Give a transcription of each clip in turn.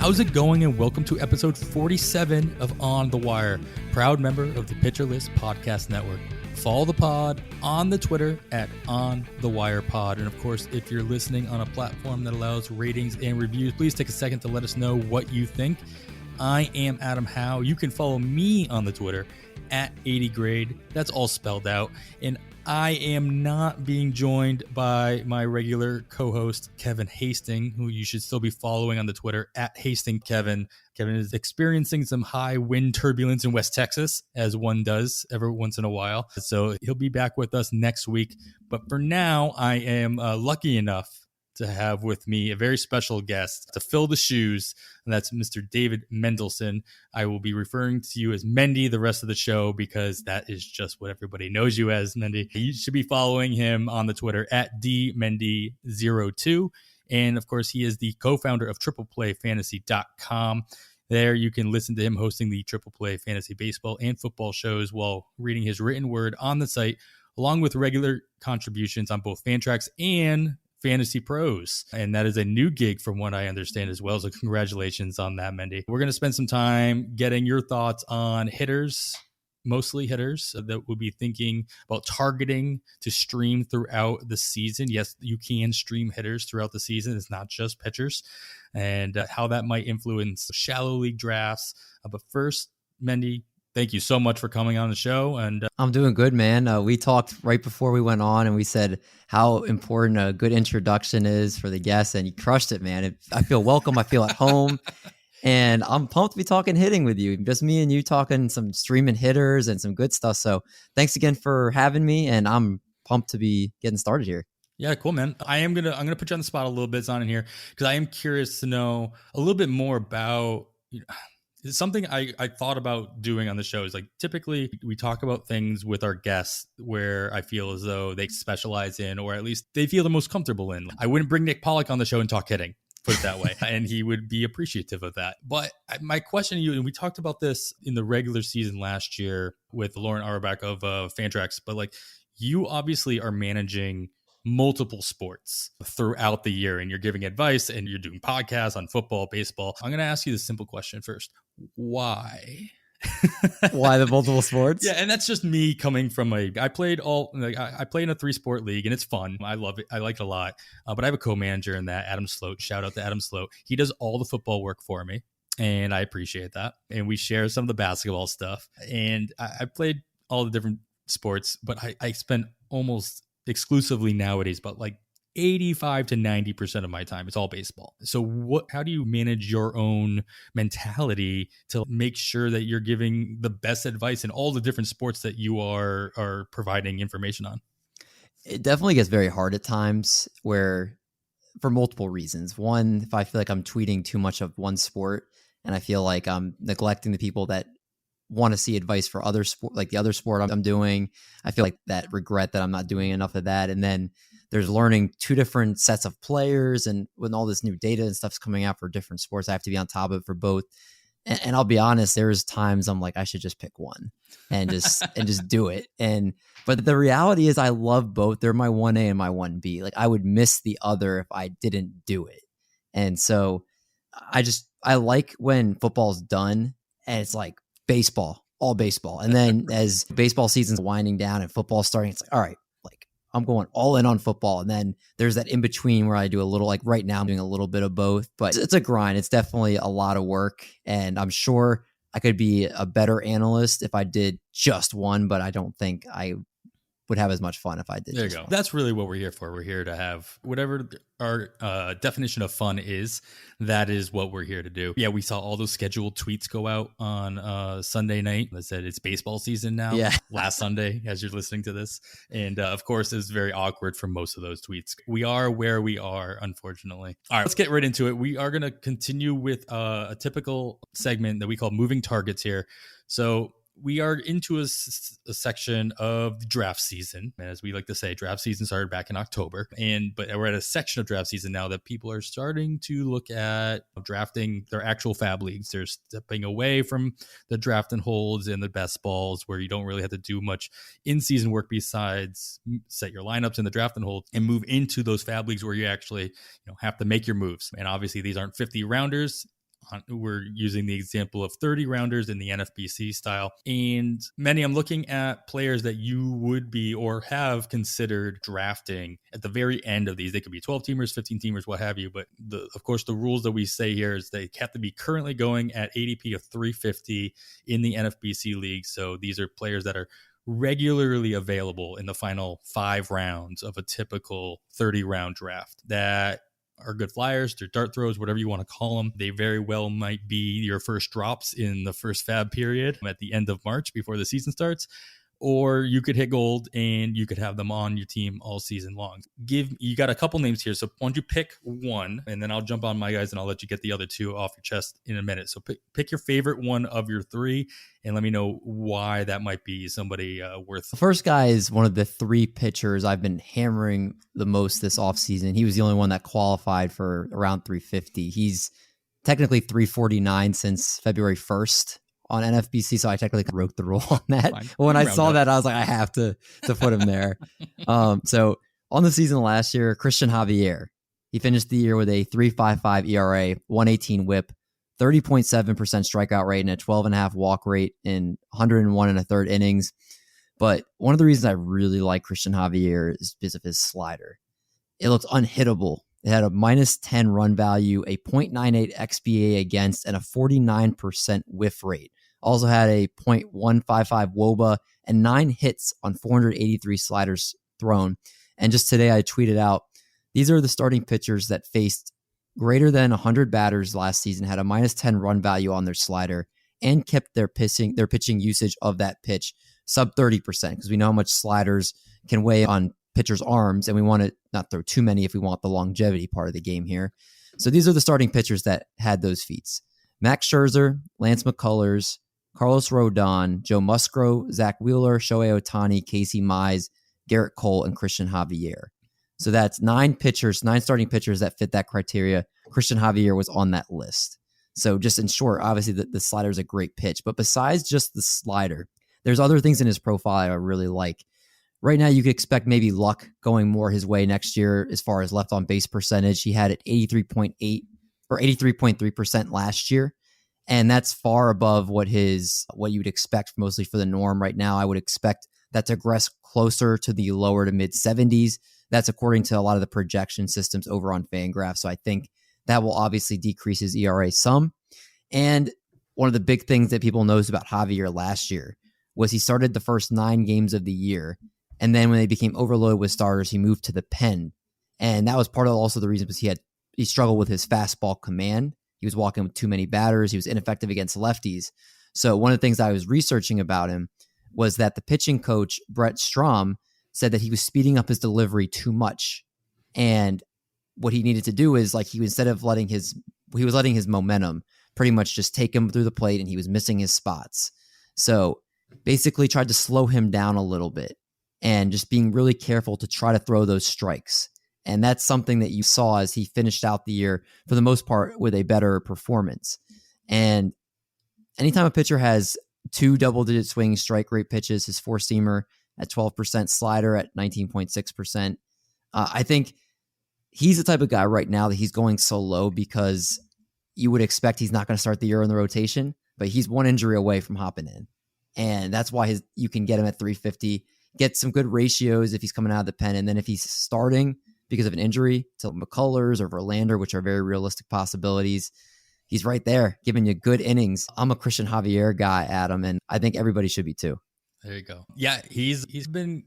How's it going? And welcome to episode 47 of On the Wire, proud member of the Pitcher List Podcast Network. Follow the pod on the Twitter at On the Wire Pod. And of course, if you're listening on a platform that allows ratings and reviews, please take a second to let us know what you think. I am Adam Howe. You can follow me on the Twitter at 80grade. That's all spelled out. And I am not being joined by my regular co-host, Kevin Hastings, who you should still be following on the Twitter at Hastings Kevin. Kevin is experiencing some high wind turbulence in West Texas, as one does every once in a while. So he'll be back with us next week. But for now, I am lucky enough to have with me a very special guest to fill the shoes, and that's Mr. David Mendelson. I will be referring to you as Mendy the rest of the show because that is just what everybody knows you as, Mendy. You should be following him on the Twitter at dmendy02. And of course, he is the co-founder of tripleplayfantasy.com. There you can listen to him hosting the Triple Play Fantasy Baseball and Football shows while reading his written word on the site, along with regular contributions on both Fantrax and Fantasy Pros. And that is a new gig from what I understand as well. So congratulations on that, Mendy. We're going to spend some time getting your thoughts on hitters, mostly hitters that will be thinking about targeting to stream throughout the season. Yes, you can stream hitters throughout the season. It's not just pitchers, and how that might influence shallow league drafts. But first, Mendy, thank you so much for coming on the show. And I'm doing good, man. We talked right before we went on, and we said how important a good introduction is for the guests, and you crushed it, man. I feel welcome. I feel at home, and I'm pumped to be talking hitting with you. Just me and you talking some streaming hitters and some good stuff. So thanks again for having me, and I'm pumped to be getting started here. Yeah, cool, man. I'm gonna put you on the spot a little bit on in here because I am curious to know a little bit more about. It's something I thought about doing on the show is like typically we talk about things with our guests where I feel as though they specialize in, or at least they feel the most comfortable in. I wouldn't bring Nick Pollock on the show and talk hitting, put it that way, and he would be appreciative of that. But my question to you, and we talked about this in the regular season last year with Lauren Auerbach of Fantrax, but like you obviously are managing multiple sports throughout the year and you're giving advice and you're doing podcasts on football, baseball. I'm going to ask you the simple question first. Why? Why the multiple sports? Yeah, and that's just me coming from I played I play in a 3-sport league and it's fun. I love it. I like it a lot. But I have a co-manager in that, Adam Sloat. Shout out to Adam Sloat. He does all the football work for me and I appreciate that. And we share some of the basketball stuff. And I played all the different sports, but I spent almost exclusively nowadays, but like 85 to 90% of my time, it's all baseball. So how do you manage your own mentality to make sure that you're giving the best advice in all the different sports that you are providing information on? It definitely gets very hard at times for multiple reasons. One, if I feel like I'm tweeting too much of one sport and I feel like I'm neglecting the people that want to see advice for other sport, like the other sport I'm doing. I feel like that regret that I'm not doing enough of that. And then there's learning two different sets of players, and when all this new data and stuff's coming out for different sports, I have to be on top of it for both. And I'll be honest, there's times I'm like, I should just pick one and just do it. But the reality is I love both. They're my 1A and my 1B. Like I would miss the other if I didn't do it. And so I like when football's done and it's like, baseball, all baseball. And then as baseball season's winding down and football starting, it's like, all right, like I'm going all in on football. And then there's that in between where I do a little, like right now I'm doing a little bit of both, but it's a grind. It's definitely a lot of work. And I'm sure I could be a better analyst if I did just one, but I don't think I would have as much fun if I did. There you go. That's really what we're here for. We're here to have whatever our definition of fun is. That is what we're here to do. Yeah, we saw all those scheduled tweets go out on Sunday night that said it's baseball season now. Yeah. Last Sunday, as you're listening to this. And of course, it's very awkward for most of those tweets. We are where we are, unfortunately. All right, let's get right into it. We are going to continue with a typical segment that we call moving targets here. So we are into a section of the draft season. As we like to say, draft season started back in October. But we're at a section of draft season now that people are starting to look at drafting their actual fab leagues. They're stepping away from the draft and holds and the best balls where you don't really have to do much in-season work besides set your lineups in the draft and hold, and move into those fab leagues where you actually have to make your moves. And obviously these aren't 50 rounders. We're using the example of 30 rounders in the NFBC style. And Manny, I'm looking at players that you would be or have considered drafting at the very end of these. They could be 12 teamers, 15 teamers, what have you. But of course, the rules that we say here is they have to be currently going at ADP of 350 in the NFBC league. So these are players that are regularly available in the final 5 rounds of a typical 30-round draft that are good flyers, they're dart throws, whatever you want to call them. They very well might be your first drops in the first fab period at the end of March before the season starts. Or you could hit gold and you could have them on your team all season long. You got a couple names here. So why don't you pick one, and then I'll jump on my guys and I'll let you get the other 2 off your chest in a minute. So pick your favorite one of your 3 and let me know why that might be somebody worth. The first guy is one of the 3 pitchers I've been hammering the most this offseason. He was the only one that qualified for around 350. He's technically 349 since February 1st. On NFBC, so I technically broke the rule on that. Fine. When I saw that, I was like, I have to put him there. So on the season last year, Christian Javier, he finished the year with a 3.55 ERA, 118 WHIP, 30.7% strikeout rate, and a 12.5 walk rate in 101 and a third innings. But one of the reasons I really like Christian Javier is because of his slider. It looks unhittable. It had a minus 10 run value, a 0.98 XBA against, and a 49% whiff rate. Also had a 0.155 WOBA and 9 hits on 483 sliders thrown. And just today I tweeted out, these are the starting pitchers that faced greater than 100 batters last season, had a minus 10 run value on their slider, and kept their pitching usage of that pitch sub 30%, because we know how much sliders can weigh on pitchers' arms, and we want to not throw too many if we want the longevity part of the game here. So these are the starting pitchers that had those feats. Max Scherzer, Lance McCullers, Carlos Rodon, Joe Musgrove, Zach Wheeler, Shohei Ohtani, Casey Mize, Garrett Cole, and Christian Javier. So that's 9 starting pitchers that fit that criteria. Christian Javier was on that list. So just in short, obviously the slider is a great pitch. But besides just the slider, there's other things in his profile I really like. Right now, you could expect maybe luck going more his way next year as far as left on base percentage. He had it 83.8 or 83.3% last year. And that's far above what you would expect mostly for the norm right now. I would expect that to progress closer to the lower to mid 70s. That's according to a lot of the projection systems over on Fangraphs. So I think that will obviously decrease his ERA some. And one of the big things that people knows about Javier last year was he started the first 9 games of the year. And then when they became overloaded with starters, he moved to the pen. And that was part of also the reason because he struggled with his fastball command. He was walking with too many batters. He was ineffective against lefties. So one of the things I was researching about him was that the pitching coach, Brett Strom, said that he was speeding up his delivery too much. And what he needed to do is he was letting his momentum pretty much just take him through the plate, and he was missing his spots. So basically tried to slow him down a little bit and just being really careful to try to throw those strikes. And that's something that you saw as he finished out the year, for the most part, with a better performance. And anytime a pitcher has 2 double-digit swing strike rate pitches, his four-seamer at 12%, slider at 19.6%, I think he's the type of guy right now that he's going so low because you would expect he's not going to start the year in the rotation, but he's 1 injury away from hopping in. And that's why you can get him at 350, get some good ratios if he's coming out of the pen. And then if he's starting because of an injury to McCullers or Verlander, which are very realistic possibilities, he's right there giving you good innings. I'm a Christian Javier guy, Adam, and I think everybody should be too. There you go. Yeah, he's been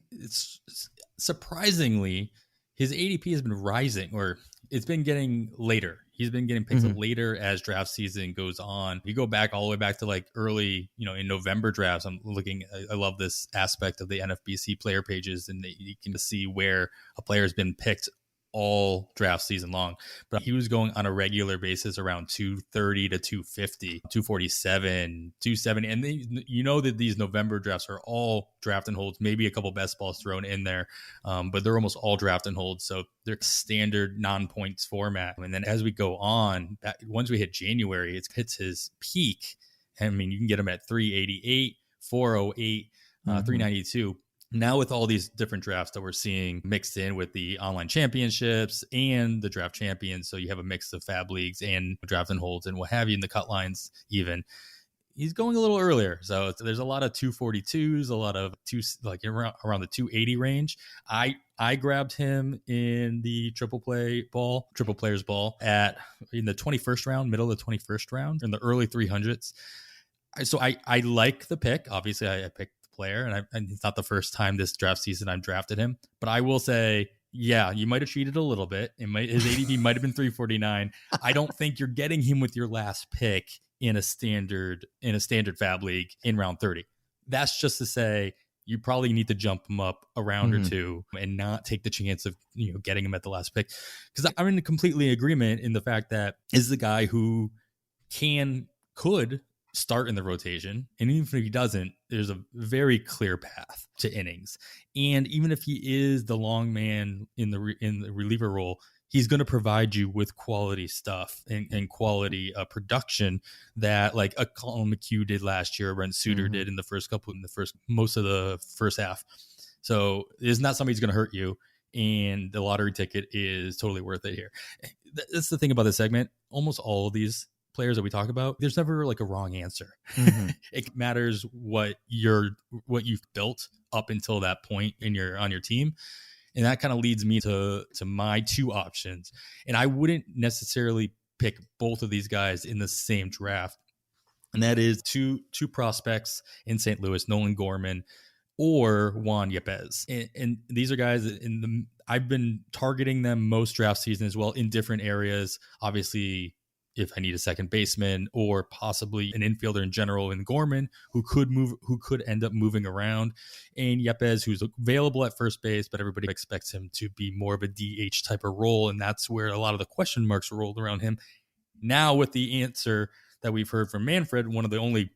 surprisingly, his ADP has been rising, or it's been getting later. He's been getting picked up later as draft season goes on. You go back all the way back to early, in November drafts. I love this aspect of the NFBC player pages, and you can see where a player has been picked all draft season long. But he was going on a regular basis around 230 to 250, 247, 270. And that these November drafts are all draft and holds, maybe a couple best balls thrown in there, but they're almost all draft and holds. So they're standard non-points format. And then as we go on, once we hit January, it hits his peak. I mean, you can get him at 388, 408, 392. Now with all these different drafts that we're seeing mixed in with the online championships and the draft champions, so you have a mix of fab leagues and draft and holds and what have you in the cut lines even, he's going a little earlier. So there's a lot of 242s, a lot of around the 280 range. I grabbed him in the triple players ball in the 21st round, middle of the 21st round, in the early 300s. So I like the pick. Obviously, I picked the player, and it's not the first time this draft season I've drafted him. But I will say, yeah, you might have cheated a little bit. His ADP might have been 349. I don't think you're getting him with your last pick in a standard fab league in round 30. That's just to say you probably need to jump him up a round or two and not take the chance of getting him at the last pick. Because I'm in completely agreement in the fact that is the guy who could start in the rotation, and even if he doesn't, there's a very clear path to innings. And even if he is the long man in the reliever role, he's going to provide you with quality stuff and quality production that like a Colin McHugh did last year, Brent Suter did in most of the first half. So it's not somebody who's going to hurt you, and the lottery ticket is totally worth it here. That's the thing about this segment. Almost all of these players that we talk about, there's never like a wrong answer. It matters what you've built up until that point on your team. And that kind of leads me to my two options. And I wouldn't necessarily pick both of these guys in the same draft. And that is two prospects in St. Louis, Nolan Gorman or Juan Yepez. And these are guys I've been targeting them most draft season as well in different areas. Obviously, if I need a second baseman or possibly an infielder in general in Gorman who could end up moving around, and Yepez, who's available at first base, but everybody expects him to be more of a DH type of role. And that's where a lot of the question marks rolled around him. Now with the answer that we've heard from Manfred, one of the only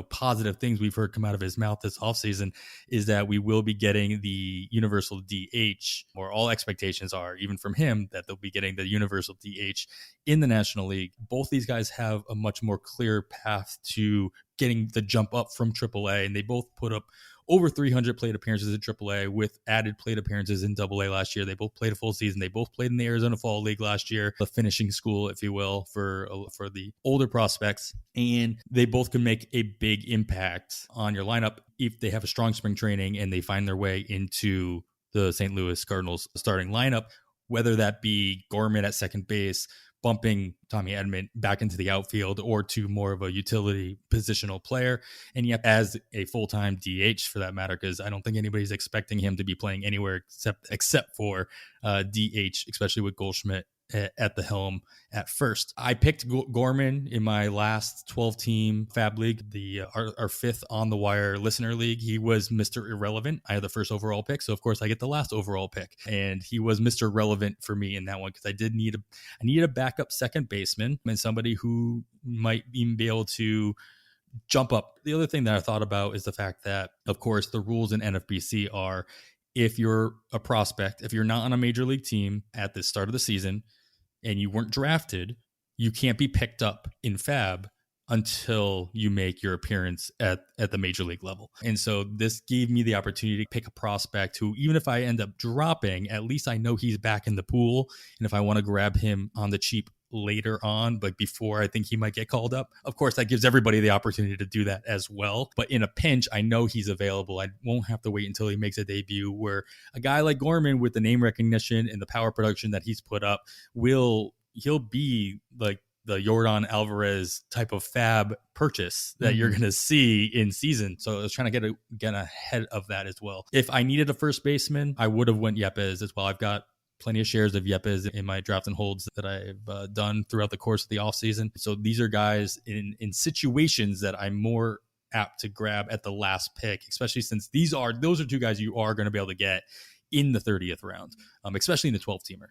positive things we've heard come out of his mouth this offseason is that we will be getting the universal DH, or all expectations are, even from him, that they'll be getting the universal DH in the National League. Both these guys have a much more clear path to getting the jump up from AAA, and they both put up over 300 plate appearances in AAA with added plate appearances in AA last year. They both played a full season. They both played in the Arizona Fall League last year, the finishing school, if you will, for the older prospects. And they both can make a big impact on your lineup if they have a strong spring training and they find their way into the St. Louis Cardinals starting lineup, whether that be Gorman at second base, bumping Tommy Edman back into the outfield, or to more of a utility positional player, and yet as a full-time DH for that matter, because I don't think anybody's expecting him to be playing anywhere except for DH, especially with Goldschmidt at the helm at first. I picked Gorman in my last 12-team Fab League, our fifth on the wire listener league. He was Mr. Irrelevant. I had the first overall pick, so of course I get the last overall pick, and he was Mr. Relevant for me in that one because I needed a backup second baseman and somebody who might even be able to jump up. The other thing that I thought about is the fact that, of course, the rules in NFBC are if you're a prospect, if you're not on a major league team at the start of the season and you weren't drafted, you can't be picked up in Fab until you make your appearance at the major league level. And so this gave me the opportunity to pick a prospect who, even if I end up dropping, at least I know he's back in the pool. And if I want to grab him on the cheap later on, but before I think he might get called up, of course, that gives everybody the opportunity to do that as well. But in a pinch, I know he's available. I won't have to wait until he makes a debut, where a guy like Gorman with the name recognition and the power production that he's put up he'll be like the Yordan Alvarez type of Fab purchase that you're going to see in season. So I was trying to get ahead of that as well. If I needed a first baseman, I would have went Yepez as well. I've got plenty of shares of Yepez in my draft and holds that I've done throughout the course of the offseason. So these are guys in situations that I'm more apt to grab at the last pick, especially since those are two guys you are going to be able to get in the 30th round, especially in the 12-teamer.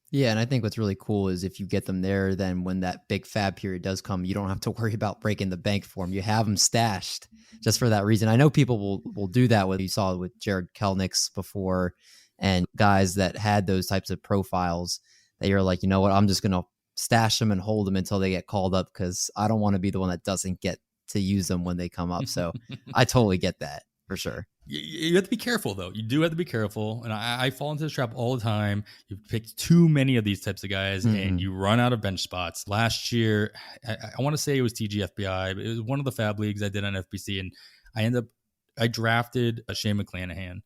Yeah, and I think what's really cool is if you get them there, then when that big Fab period does come, you don't have to worry about breaking the bank for them. You have them stashed just for that reason. I know people will do that. What you saw with Jared Kelnick's before, and guys that had those types of profiles that you're like, you know what, I'm just going to stash them and hold them until they get called up because I don't want to be the one that doesn't get to use them when they come up. So I totally get that for sure. You have to be careful, though. You do have to be careful. And I fall into this trap all the time. You pick too many of these types of guys and you run out of bench spots. Last year, I want to say it was TGFBI, but it was one of the fab leagues I did on FBC. And I drafted a Shane McClanahan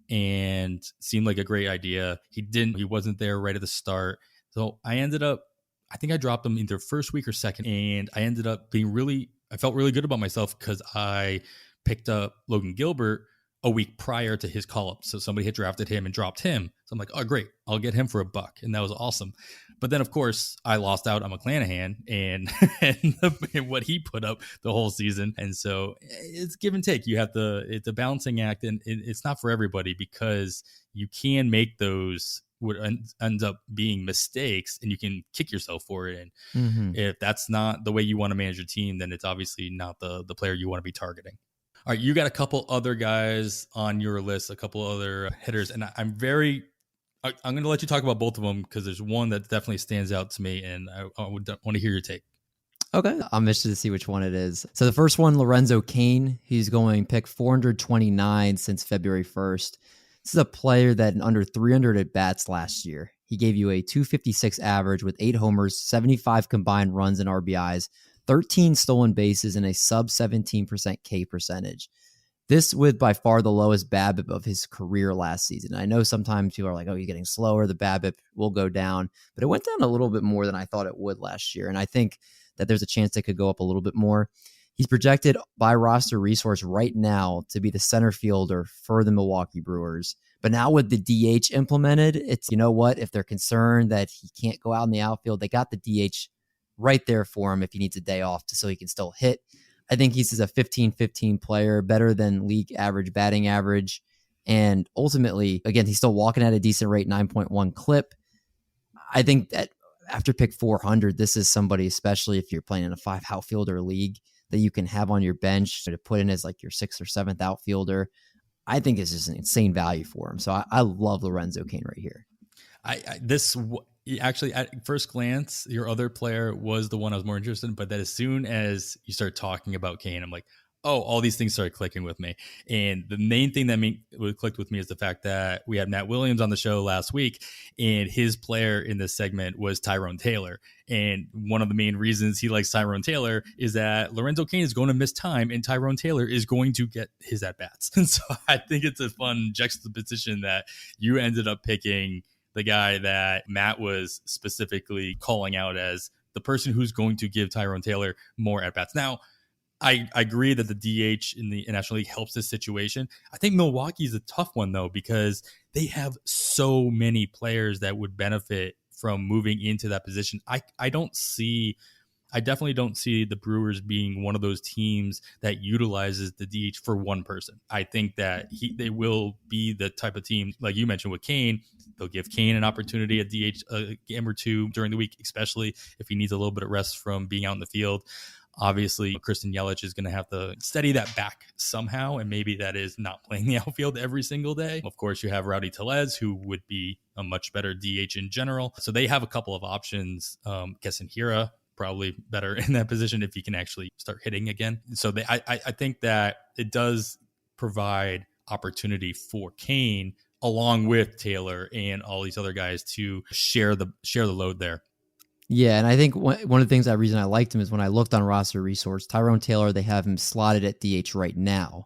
and seemed like a great idea. He wasn't there right at the start. So I think I dropped him either first week or second. And I ended up I felt really good about myself because I picked up Logan Gilbert a week prior to his call-up. So somebody had drafted him and dropped him. So I'm like, oh, great. I'll get him for $1. And that was awesome. But then, of course, I lost out on McClanahan and what he put up the whole season. And so it's give and take. It's a balancing act, and it's not for everybody because you can make those what ends up being mistakes and you can kick yourself for it. And if that's not the way you want to manage your team, then it's obviously not the player you want to be targeting. All right, you got a couple other guys on your list, a couple other hitters, and I'm going to let you talk about both of them because there's one that definitely stands out to me, and I would want to hear your take. Okay, I'm interested to see which one it is. So the first one, Lorenzo Cain, he's going pick 429 since February 1st. This is a player that in under 300 at bats last year. He gave you a 256 average with 8 homers, 75 combined runs and RBIs, 13 stolen bases, and a sub 17% K percentage. This with by far the lowest BABIP of his career last season. I know sometimes people are like, oh, you're getting slower, the BABIP will go down, but it went down a little bit more than I thought it would last year. And I think that there's a chance it could go up a little bit more. He's projected by Roster Resource right now to be the center fielder for the Milwaukee Brewers. But now with the DH implemented, it's, you know what, if they're concerned that he can't go out in the outfield, they got the DH right there for him if he needs a day off so he can still hit. I think he's a 15-15 player, better than league average batting average. And ultimately, again, he's still walking at a decent rate, 9.1 clip. I think that after pick 400, this is somebody, especially if you're playing in a 5 outfielder league, that you can have on your bench to put in as like your 6th or 7th outfielder. I think it's just an insane value for him. So I love Lorenzo Cain right here. Actually, at first glance, your other player was the one I was more interested in, but that as soon as you start talking about Cain, I'm like, oh, all these things started clicking with me. And the main thing that clicked with me is the fact that we had Matt Williams on the show last week, and his player in this segment was Tyrone Taylor. And one of the main reasons he likes Tyrone Taylor is that Lorenzo Cain is going to miss time, and Tyrone Taylor is going to get his at-bats. And so I think it's a fun juxtaposition that you ended up picking the guy that Matt was specifically calling out as the person who's going to give Tyrone Taylor more at-bats. Now, I agree that the DH in the National League helps this situation. I think Milwaukee is a tough one, though, because they have so many players that would benefit from moving into that position. I definitely don't see the Brewers being one of those teams that utilizes the DH for one person. I think that they will be the type of team, like you mentioned with Cain. They'll give Cain an opportunity at DH a game or two during the week, especially if he needs a little bit of rest from being out in the field. Obviously, Kristen Yelich is going to have to steady that back somehow, and maybe that is not playing the outfield every single day. Of course, you have Rowdy Tellez, who would be a much better DH in general. So they have a couple of options. Keston Hiura, probably better in that position if he can actually start hitting again. So I think that it does provide opportunity for Cain along with Taylor and all these other guys to share the load there. Yeah, and I think one of the things, that reason I liked him is when I looked on Roster Resource, Tyrone Taylor, they have him slotted at DH right now.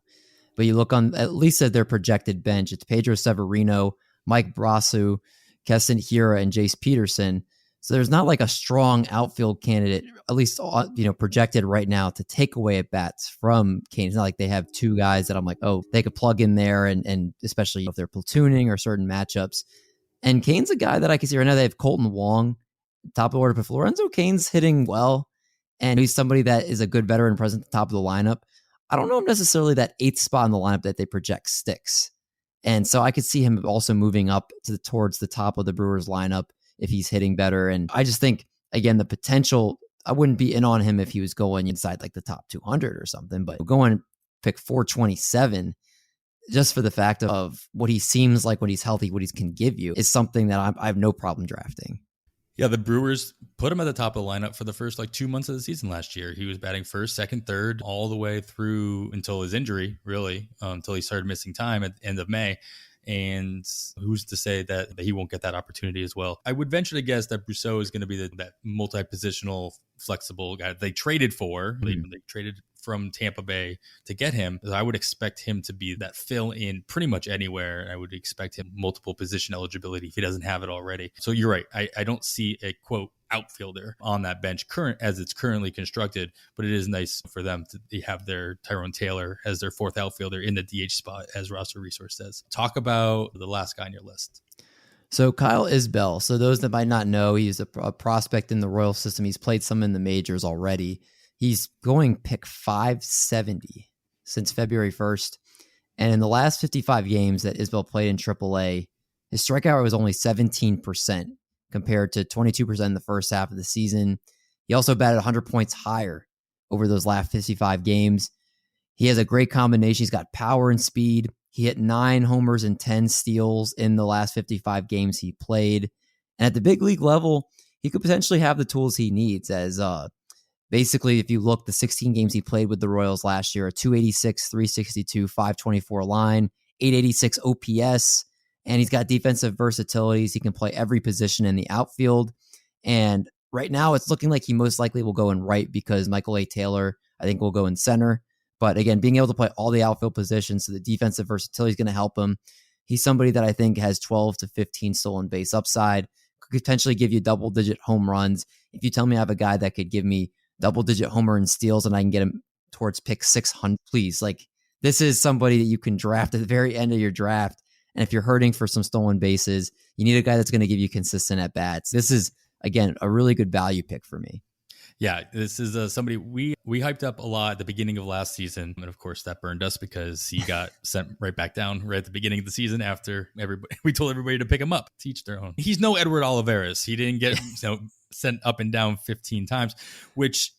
But you look on, at least at their projected bench, it's Pedro Severino, Mike Brasu, Keston Hiura, and Jace Pederson. So there's not like a strong outfield candidate, at least projected right now, to take away at bats from Cain. It's not like they have two guys that I'm like, oh, they could plug in there, and especially if they're platooning or certain matchups. And Cain's a guy that I can see right now. They have Colton Wong, top of the order, but Lorenzo Cain's hitting well, and he's somebody that is a good veteran present at the top of the lineup. I don't know if necessarily that 8th spot in the lineup that they project sticks. And so I could see him also moving up towards the top of the Brewers lineup if he's hitting better. And I just think, again, the potential, I wouldn't be in on him if he was going inside like the top 200 or something, but going pick 427 just for the fact of what he seems like when he's healthy, what he can give you, is something that I have no problem drafting. Yeah, the Brewers put him at the top of the lineup for the first 2 months of the season last year. He was batting first, second, third, all the way through until his injury, really, until he started missing time at the end of May. And who's to say that he won't get that opportunity as well? I would venture to guess that Brousseau is going to be that multi-positional, flexible guy they traded for. They traded from Tampa Bay to get him. I would expect him to be that fill in pretty much anywhere. I would expect him multiple position eligibility if he doesn't have it already. So you're right. I don't see a quote outfielder on that bench as it's currently constructed, but it is nice for them to have their Tyrone Taylor as their fourth outfielder in the DH spot, as Roster Resource says. Talk about the last guy on your list. So Kyle Isbell. So those that might not know, he's a prospect in the Royal system. He's played some in the majors already. He's going pick 570 since February 1st. And in the last 55 games that Isbell played in AAA, his strikeout rate was only 17% compared to 22% in the first half of the season. He also batted 100 points higher over those last 55 games. He has a great combination. He's got power and speed. He hit 9 homers and 10 steals in the last 55 games he played. And at the big league level, he could potentially have the tools he needs as basically, if you look, the 16 games he played with the Royals last year, a 286, 362, 524 line, 886 OPS, and he's got defensive versatilities. He can play every position in the outfield. And right now, it's looking like he most likely will go in right because Michael A. Taylor, I think, will go in center. But again, being able to play all the outfield positions, so the defensive versatility is going to help him. He's somebody that I think has 12 to 15 stolen base upside, could potentially give you double-digit home runs. If you tell me I have a guy that could give me double-digit homer and steals and I can get him towards pick 600, please. This is somebody that you can draft at the very end of your draft. And if you're hurting for some stolen bases, you need a guy that's going to give you consistent at-bats. This is, again, a really good value pick for me. Yeah, this is somebody we hyped up a lot at the beginning of last season. And of course, that burned us because he got sent right back down right at the beginning of the season after we told everybody to pick him up, teach their own. He's no Edward Olivares. He didn't get sent up and down 15 times, which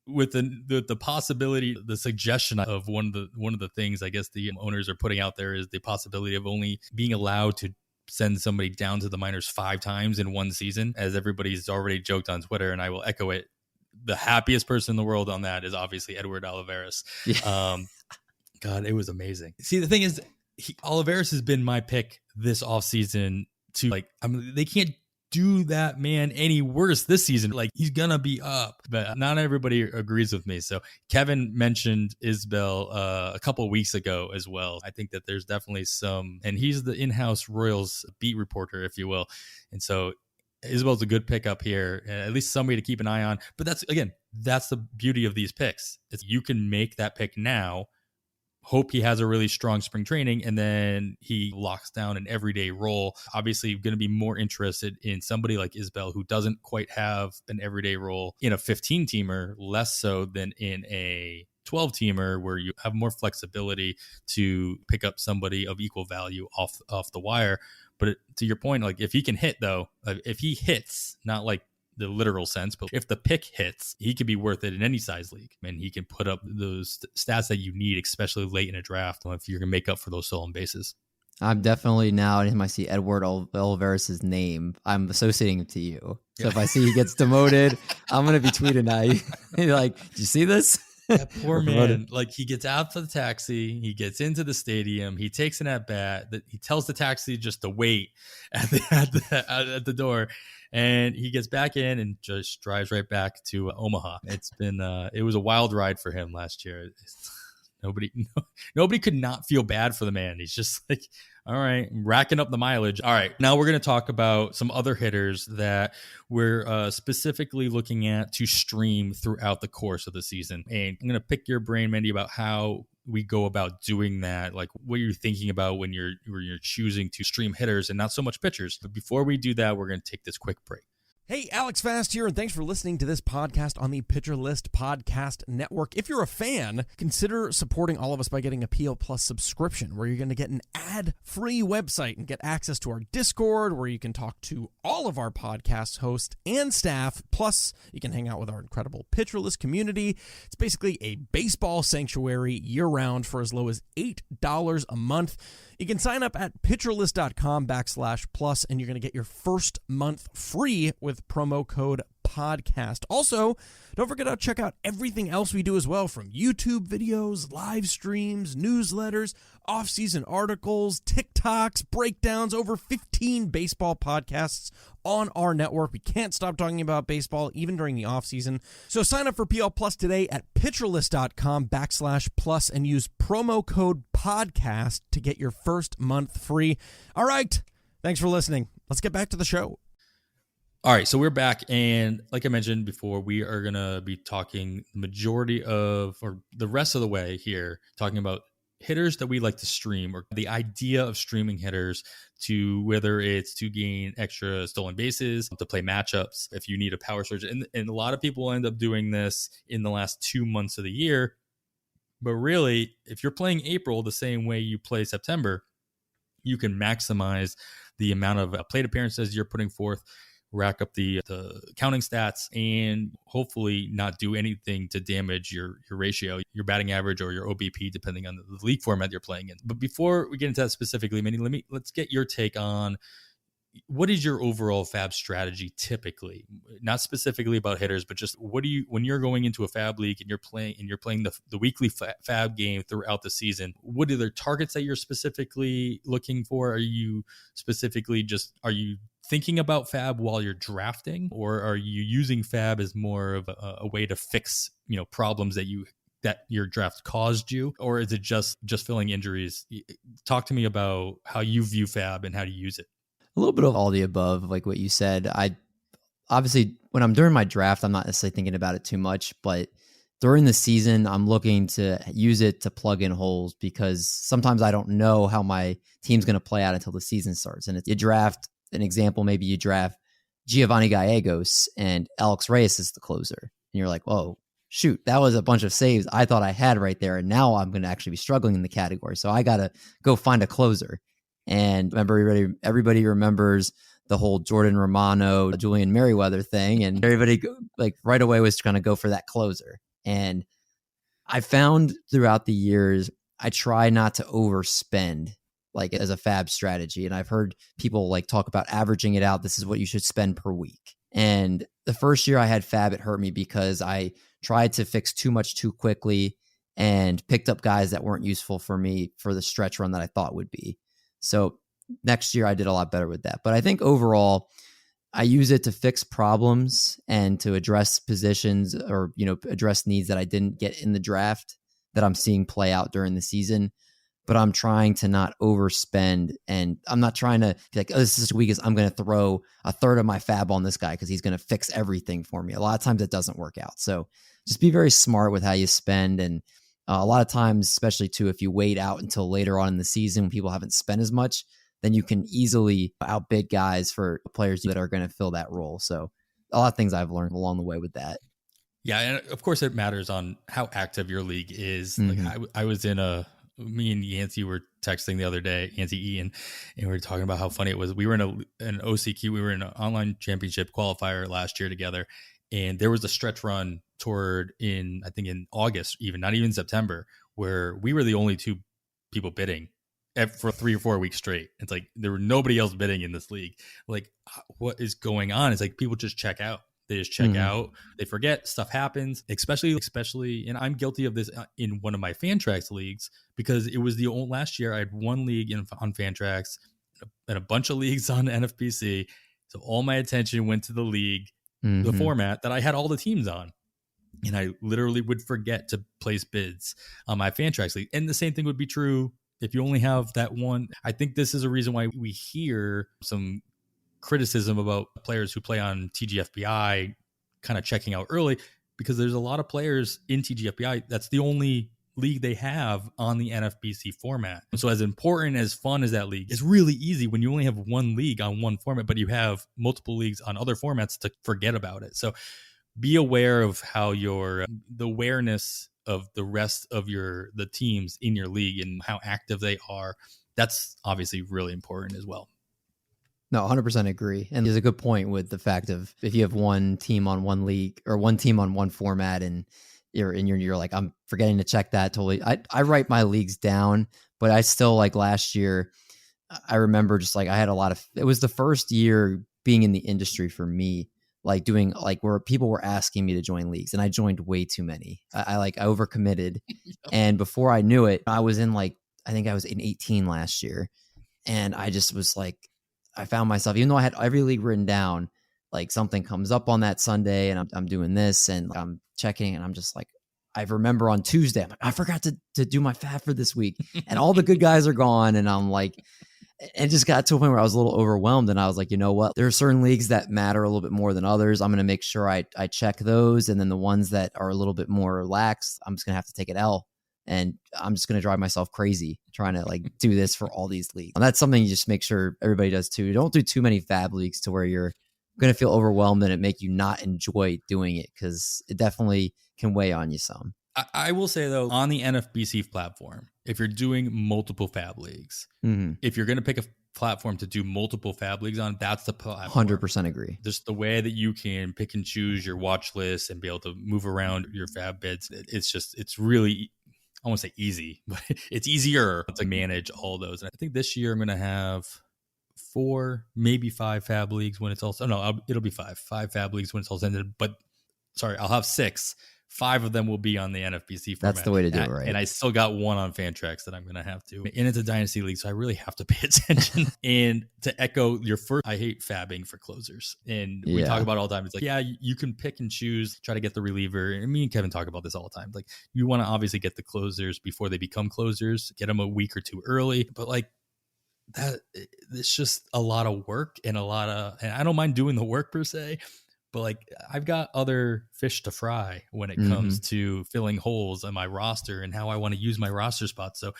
with the possibility, the suggestion of one of the things I guess the owners are putting out there is the possibility of only being allowed to send somebody down to the minors 5 times in one season, as everybody's already joked on Twitter, and I will echo it. The happiest person in the world on that is obviously Edward Olivares. Yeah. God, it was amazing. See, the thing is, Olivares has been my pick this offseason to they can't do that man any worse this season. He's gonna be up, but not everybody agrees with me. So Kevin mentioned Isbell a couple of weeks ago as well. I think that there's definitely some, and he's the in-house Royals beat reporter, if you will. And so Isbell's a good pickup here, at least somebody to keep an eye on. But that's the beauty of these picks. Is you can make that pick now, hope he has a really strong spring training, and then he locks down an everyday role. Obviously, going to be more interested in somebody like Isbell, who doesn't quite have an everyday role in a 15-teamer, less so than in a 12-teamer, where you have more flexibility to pick up somebody of equal value off the wire. But to your point, if he can hit, though, if he hits, not the literal sense, but if the pick hits, he could be worth it in any size league, and he can put up those stats that you need, especially late in a draft, if you're going to make up for those stolen bases. I'm definitely now, anytime I see Edward Olivares' name, I'm associating him to you. So if I see he gets demoted, I'm going to be tweeting now. You're like, did you see this? That poor man, he gets out for the taxi, he gets into the stadium, he takes an at-bat, he tells the taxi just to wait at the door, and he gets back in and just drives right back to Omaha. It's been it was a wild ride for him last year. Nobody could not feel bad for the man. He's just all right, racking up the mileage. All right, now we're going to talk about some other hitters that we're specifically looking at to stream throughout the course of the season. And I'm going to pick your brain, Mandy, about how we go about doing that, what you're thinking about when you're choosing to stream hitters and not so much pitchers. But before we do that, we're going to take this quick break. Hey, Alex Fast here, and thanks for listening to this podcast on the Pitcher List Podcast Network. If you're a fan, consider supporting all of us by getting a PL Plus subscription, where you're going to get an ad-free website and get access to our Discord, where you can talk to all of our podcast hosts and staff. Plus, you can hang out with our incredible Pitcher List community. It's basically a baseball sanctuary year-round for as low as $8 a month. You can sign up at pitcherlist.com/plus, and you're going to get your first month free with with promo code podcast. Also, don't forget to check out everything else we do as well, from YouTube videos, live streams, newsletters, off-season articles, TikToks, breakdowns, over 15 baseball podcasts on our network. We can't stop talking about baseball even during the off-season. So sign up for PL Plus today at pitcherlist.com/plus and use promo code podcast to get your first month free. All right. Thanks for listening. Let's get back to the show. All right, so we're back, and like I mentioned before, we are going to be talking the rest of the way here, talking about hitters that we like to stream, or the idea of streaming hitters, to whether it's to gain extra stolen bases, to play matchups, if you need a power surge. And a lot of people end up doing this in the last 2 months of the year. But really, if you're playing April the same way you play September, you can maximize the amount of plate appearances you're putting forth, rack up the counting stats, and hopefully not do anything to damage your ratio, your batting average, or your OBP, depending on the league format you're playing in. But before we get into that specifically, Manny, let's get your take on what is your overall fab strategy typically, not specifically about hitters, but just what do you, when you're going into a fab league and you're playing the weekly fab game throughout the season, what are the targets that you're specifically looking for? Are you thinking about fab while you're drafting, or are you using fab as more of a way to fix, problems that your draft caused you, or is it just filling injuries? Talk to me about how you view fab and how to use it. A little bit of all the above, like what you said. I obviously, when I'm during my draft, I'm not necessarily thinking about it too much, but during the season, I'm looking to use it to plug in holes, because sometimes I don't know how my team's going to play out until the season starts. And if you draft, an example, maybe you draft Giovanni Gallegos and Alex Reyes is the closer, and you're like, whoa, shoot, that was a bunch of saves I thought I had right there, and now I'm going to actually be struggling in the category. So I got to go find a closer. And remember, everybody remembers the whole Jordan Romano, Julian Merriweather thing, and everybody right away was trying to go for that closer. And I found throughout the years, I try not to overspend as a fab strategy. And I've heard people talk about averaging it out. This is what you should spend per week. And the first year I had fab, it hurt me because I tried to fix too much too quickly and picked up guys that weren't useful for me for the stretch run that I thought would be. So next year I did a lot better with that. But I think overall, I use it to fix problems and to address positions or, address needs that I didn't get in the draft that I'm seeing play out during the season. But I'm trying to not overspend, and I'm not trying to be like, oh, this is weak, I'm going to throw a third of my fab on this guy because he's going to fix everything for me. A lot of times it doesn't work out. So just be very smart with how you spend. And a lot of times, especially too, if you wait out until later on in the season when people haven't spent as much, then you can easily outbid guys for players that are going to fill that role. So a lot of things I've learned along the way with that. Yeah, and of course it matters on how active your league is. Mm-hmm. I was in me and Yancey were texting the other day, Yancey Ian, and we were talking about how funny it was. We were in an OCQ, we were in an online championship qualifier last year together, and there was a stretch run I think in August, even not even September, where we were the only two people bidding for 3 or 4 weeks straight. It's there were nobody else bidding in this league. What is going on? It's people just check out. They just check out. They forget. Stuff happens, especially, and I'm guilty of this in one of my Fantrax leagues, because it was last year I had one league on Fantrax and a bunch of leagues on NFPC. So all my attention went to the league, the format that I had all the teams on. And I literally would forget to place bids on my Fantrax league. And the same thing would be true if you only have that one. I think this is a reason why we hear some criticism about players who play on TGFBI kind of checking out early, because there's a lot of players in TGFBI that's the only league they have on the NFBC format. So as important, as fun as that league, it's really easy when you only have one league on one format, but you have multiple leagues on other formats to forget about it. So be aware of how the awareness of the rest of the teams in your league and how active they are. That's obviously really important as well. No, 100% agree. And there's a good point with the fact of if you have one team on one league or one team on one format and you're like, I'm forgetting to check that totally. I write my leagues down, but I still last year, I remember just I had it was the first year being in the industry for me like doing like where people were asking me to join leagues, and I joined way too many. I overcommitted, and before I knew it, I was in like, I think I was in 18 last year, and I just was like, I found myself, even though I had every league written down, like something comes up on that Sunday, and I'm doing this, and I'm checking, and I'm just like, I remember on Tuesday, I'm like, I forgot to do my fab for this week, and all the good guys are gone, and I'm like, it just got to a point where I was a little overwhelmed, and I was like, you know what? There are certain leagues that matter a little bit more than others. I'm going to make sure I check those, and then the ones that are a little bit more lax, I'm just going to have to take an L, and I'm just going to drive myself crazy trying to like do this for all these leagues. And that's something you just make sure everybody does too. Don't do too many fab leagues to where you're going to feel overwhelmed and it make you not enjoy doing it, because it definitely can weigh on you some. I will say though, on the NFBC platform, if you're doing multiple fab leagues, if you're going to pick a platform to do multiple fab leagues on, that's the platform. 100% agree. Just the way that you can pick and choose your watch list and be able to move around your fab bids. It's really, I won't say easy, but it's easier to manage all those. And I think this year I'm going to have 4, maybe 5 fab leagues when it's all, it'll be 5 fab leagues when it's all ended. But sorry, I'll have 6. 5 of them will be on the NFBC format. That's the way to do it, right? And I still got 1 on Fantrax that I'm going to have to. And it's a dynasty league, so I really have to pay attention. And to echo your first, I hate fabbing for closers. And we talk about it all the time. It's like, yeah, you can pick and choose, try to get the reliever. And me and Kevin talk about this all the time. Like, you want to obviously get the closers before they become closers, get them a week or 2 early. But like, that it's just a lot of work and I don't mind doing the work per se. But like, I've got other fish to fry when it comes to filling holes in my roster and how I want to use my roster spots. So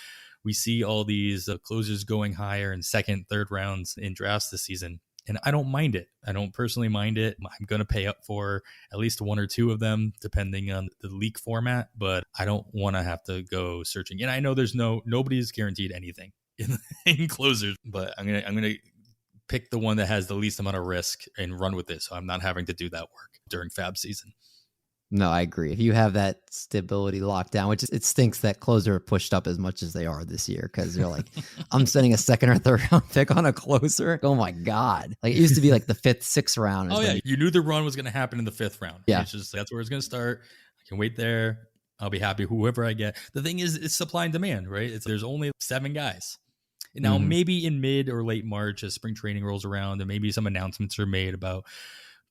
we see all these closers going higher in 2nd, 3rd rounds in drafts this season. And I don't mind it. I don't personally mind it. I'm going to pay up for at least 1 or 2 of them, depending on the league format. But I don't want to have to go searching. And I know there's nobody's guaranteed anything in closers, but I'm gonna pick the one that has the least amount of risk and run with it, so I'm not having to do that work during fab season. No, I agree. If you have that stability locked down, which it stinks that closer are pushed up as much as they are this year, because you're like, I'm spending a 2nd or 3rd round pick on a closer. Oh my God. Like, it used to be like the 5th, 6th round. Oh yeah. You knew the run was going to happen in the 5th round. Yeah. It's just, that's where it's going to start. I can wait there. I'll be happy whoever I get. The thing is, it's supply and demand, right? There's only 7 guys. Now, maybe in mid or late March, as spring training rolls around and maybe some announcements are made about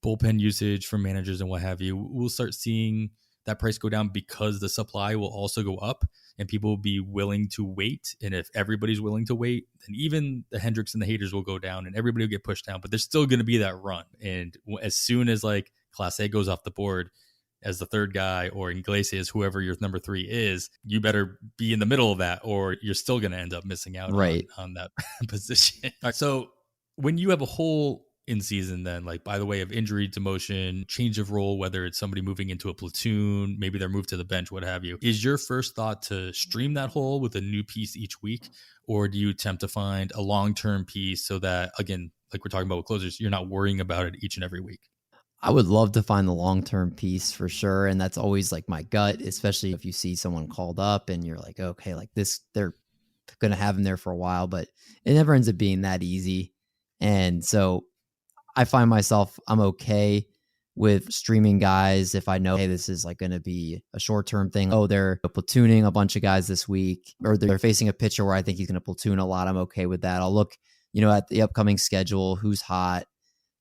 bullpen usage from managers and what have you, we'll start seeing that price go down, because the supply will also go up and people will be willing to wait. And if everybody's willing to wait, then even the Hendricks and the haters will go down and everybody will get pushed down. But there's still going to be that run. And as soon as like Class A goes off the board as the 3rd guy, or Iglesias, whoever your number 3 is, you better be in the middle of that, or you're still going to end up missing out on that position. All right, so when you have a hole in season, then like by the way of injury, demotion, change of role, whether it's somebody moving into a platoon, maybe they're moved to the bench, what have you, is your first thought to stream that hole with a new piece each week? Or do you attempt to find a long-term piece so that, again, like we're talking about with closers, you're not worrying about it each and every week? I would love to find the long-term piece for sure. And that's always like my gut, especially if you see someone called up and you're like, okay, like this, they're going to have him there for a while, but it never ends up being that easy. And so I find myself, I'm okay with streaming guys if I know, hey, this is like going to be a short-term thing. Oh, they're platooning a bunch of guys this week, or they're facing a pitcher where I think he's going to platoon a lot. I'm okay with that. I'll look, at the upcoming schedule, who's hot,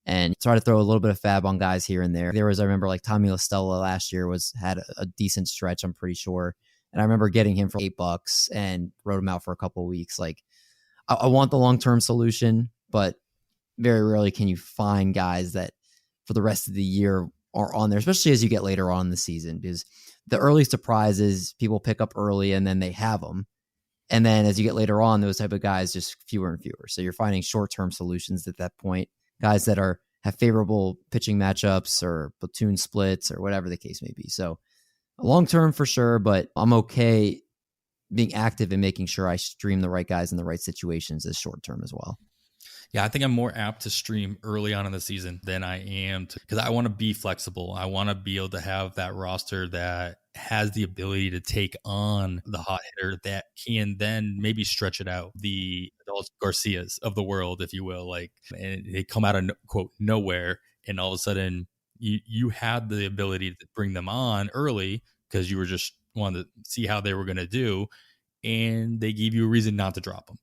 and try to throw a little bit of fab on guys here and there. There was, I remember, like Tommy La Stella last year had a decent stretch, I'm pretty sure. And I remember getting him for $8 and wrote him out for a couple of weeks. Like, I want the long-term solution, but very rarely can you find guys that for the rest of the year are on there, especially as you get later on in the season, because the early surprise is people pick up early and then they have them. And then as you get later on, those type of guys just fewer and fewer. So you're finding short-term solutions at that point. Guys that have favorable pitching matchups or platoon splits or whatever the case may be. So long term for sure, but I'm okay being active and making sure I stream the right guys in the right situations as short term as well. Yeah, I think I'm more apt to stream early on in the season than I am because I want to be flexible. I want to be able to have that roster that has the ability to take on the hot hitter that can then maybe stretch it out. The Adolfo Garcias of the world, if you will, and they come out of quote nowhere, and all of a sudden You had the ability to bring them on early because you were just wanted to see how they were going to do, and they gave you a reason not to drop them.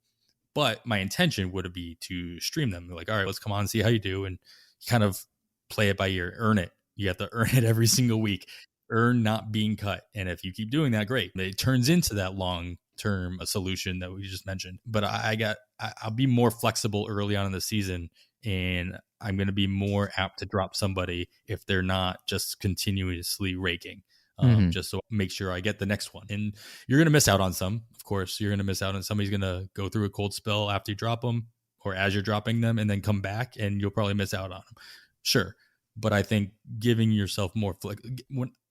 But my intention would be to stream them. Like, all right, let's come on and see how you do, and kind of play it by ear, earn it. You have to earn it every single week, earn not being cut. And if you keep doing that, great. It turns into that long-term solution that we just mentioned. But I'll be more flexible early on in the season, and I'm going to be more apt to drop somebody if they're not just continuously raking. Just so make sure I get the next one. And you're going to miss out on some. Of course, you're going to miss out on somebody's going to go through a cold spell after you drop them or as you're dropping them and then come back, and you'll probably miss out on them. Sure. But I think giving yourself more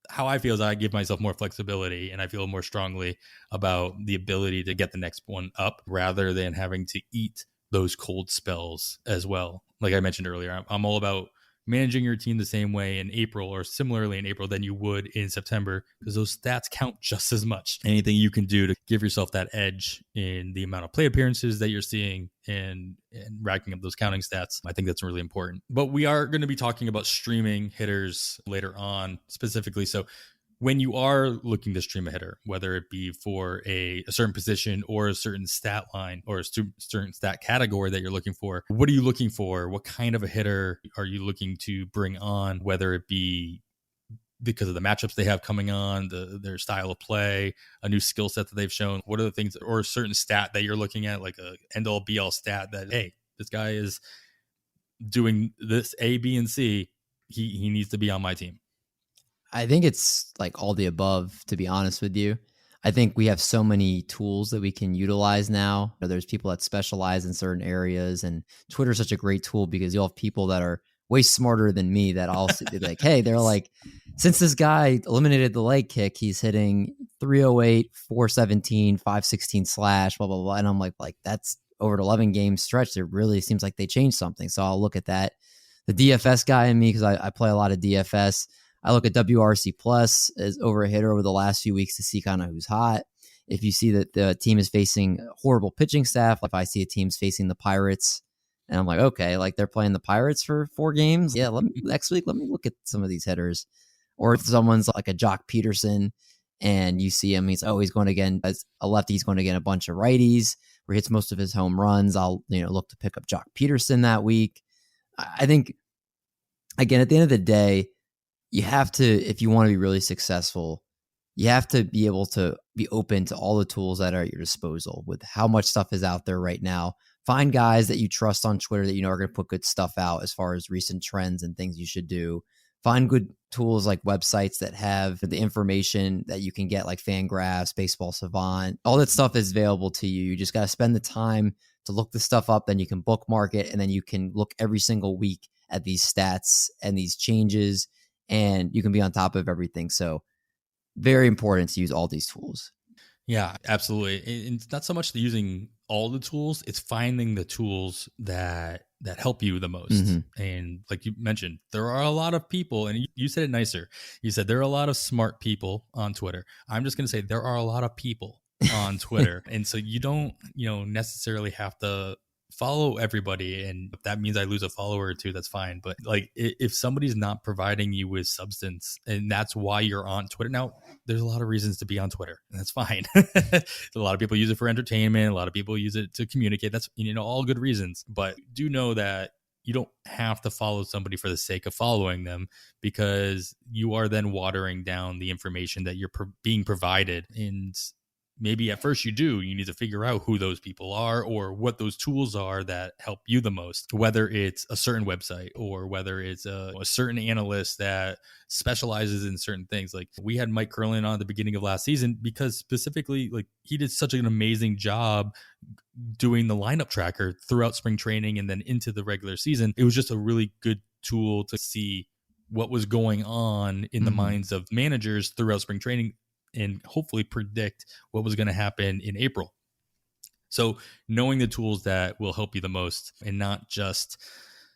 how I feel is I give myself more flexibility, and I feel more strongly about the ability to get the next one up rather than having to eat those cold spells as well. Like I mentioned earlier, I'm all about managing your team the same way in April or similarly in April than you would in September, because those stats count just as much. Anything you can do to give yourself that edge in the amount of play appearances that you're seeing and racking up those counting stats, I think that's really important. But we are going to be talking about streaming hitters later on specifically. So when you are looking to stream a hitter, whether it be for a certain position or a certain stat line or a certain stat category that you're looking for, what are you looking for? What kind of a hitter are you looking to bring on, whether it be because of the matchups they have coming on, their style of play, a new skill set that they've shown? What are the things, or a certain stat that you're looking at, like a end-all be-all stat that, hey, this guy is doing this A, B, and C. He needs to be on my team. I think it's like all the above, to be honest with you. I think we have so many tools that we can utilize now. There's people that specialize in certain areas, and Twitter's such a great tool because you'll have people that are way smarter than me that I'll be like, hey, they're like, since this guy eliminated the leg kick, he's hitting 308, 417, 516 slash, blah, blah, blah. And I'm like, that's over an 11 game stretch. It really seems like they changed something. So I'll look at that. The DFS guy in me, because I play a lot of DFS, I look at WRC plus as over a hitter over the last few weeks to see kind of who's hot. If you see that the team is facing horrible pitching staff, if I see a team's facing the Pirates and I'm like, okay, like they're playing the Pirates for 4 games. Yeah, next week, let me look at some of these hitters. Or if someone's like a Jock Pederson and you see him, he's going again as a lefty, he's going against a bunch of righties where he hits most of his home runs. I'll look to pick up Jock Pederson that week. I think, again, at the end of the day, you have to, if you want to be really successful, you have to be able to be open to all the tools that are at your disposal with how much stuff is out there right now. Find guys that you trust on Twitter that you know are going to put good stuff out as far as recent trends and things you should do. Find good tools like websites that have the information that you can get, like Fangraphs, Baseball Savant. All that stuff is available to you. You just got to spend the time to look the stuff up. Then you can bookmark it, and then you can look every single week at these stats and these changes, and you can be on top of everything. So very important to use all these tools. Yeah, absolutely. And it's not so much using all the tools, it's finding the tools that help you the most. Mm-hmm. And like you mentioned, there are a lot of people, and you said it nicer. You said there are a lot of smart people on Twitter. I'm just going to say there are a lot of people on Twitter. And so you don't, necessarily have to follow everybody, and if that means I lose a follower or two, that's fine. But like, if somebody's not providing you with substance, and that's why you're on Twitter now, there's a lot of reasons to be on Twitter, and that's fine. A lot of people use it for entertainment, a lot of people use it to communicate. That's all good reasons, but do know that you don't have to follow somebody for the sake of following them, because you are then watering down the information that you're being provided. And maybe at first you need to figure out who those people are or what those tools are that help you the most, whether it's a certain website or whether it's a certain analyst that specializes in certain things. Like we had Mike Curlin on at the beginning of last season because specifically, like, he did such an amazing job doing the lineup tracker throughout spring training and then into the regular season. It was just a really good tool to see what was going on in the minds of managers throughout spring training and hopefully predict what was going to happen in April. So knowing the tools that will help you the most, and not just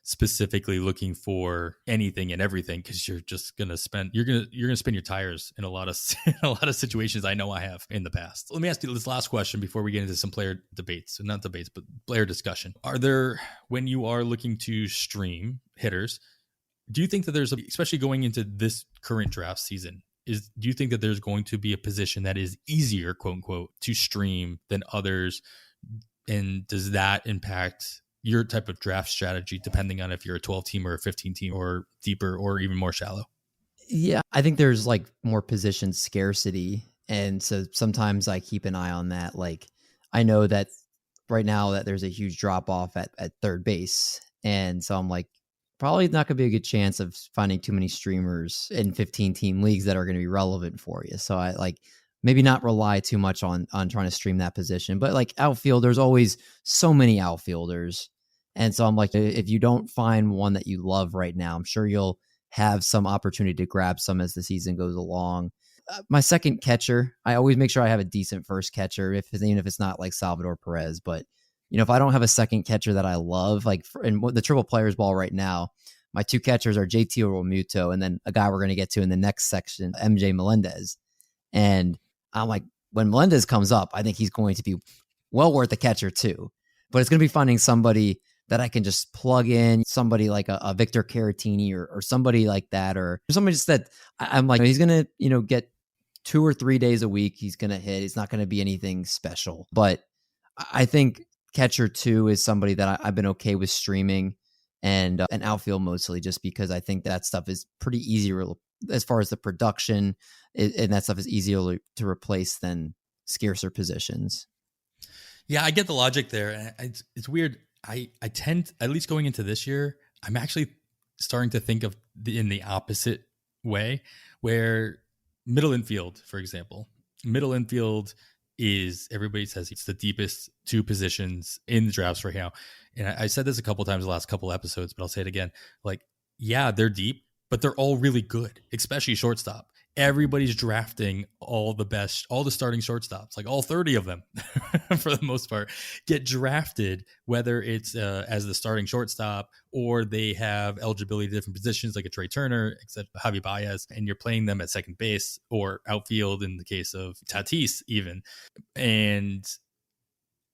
specifically looking for anything and everything, because you're just going to spend your tires in a lot of situations. I know I have in the past. Let me ask you this last question before we get into some player debates, not debates, but player discussion. Are there, when you are looking to stream hitters, do you think that there's, especially going into this current draft season, do you think that there's going to be a position that is easier, quote unquote, to stream than others? And does that impact your type of draft strategy depending on if you're a 12 team or a 15 team or deeper or even more shallow? Yeah, I think there's like more position scarcity. And so sometimes I keep an eye on that. Like I know that right now that there's a huge drop off at third base. And so I'm like, probably not going to be a good chance of finding too many streamers in 15 team leagues that are going to be relevant for you. So I like maybe not rely too much on trying to stream that position, but like outfield, there's always so many outfielders. And so I'm like, if you don't find one that you love right now, I'm sure you'll have some opportunity to grab some as the season goes along. My second catcher, I always make sure I have a decent first catcher, even if it's not like Salvador Perez. But, you know, if I don't have a second catcher that I love, like in the triple players ball right now, my two catchers are JT Realmuto and then a guy we're going to get to in the next section, MJ Melendez. And I'm like, when Melendez comes up, I think he's going to be well worth a catcher too. But it's going to be finding somebody that I can just plug in, somebody like a Victor Caratini or somebody like that, or somebody just that I'm like, he's going to, you know, get 2 or 3 days a week. He's going to hit. It's not going to be anything special. But I think catcher 2 is somebody that I've been okay with streaming, and an outfield mostly just because I think that stuff is pretty easy as far as the production, and that stuff is easier to replace than scarcer positions. Yeah, I get the logic there. It's weird. I tend, at least going into this year, I'm actually starting to think of in the opposite way, where middle infield, for example, middle infield is, everybody says it's the deepest 2 positions in the drafts right now. And I said this a couple times the last couple episodes, but I'll say it again. Like, yeah, they're deep, but they're all really good, especially shortstop. Everybody's drafting all the starting shortstops, like all 30 of them for the most part, get drafted, whether it's as the starting shortstop or they have eligibility to different positions like a Trey Turner, except Javi Baez, and you're playing them at second base or outfield in the case of Tatis even. And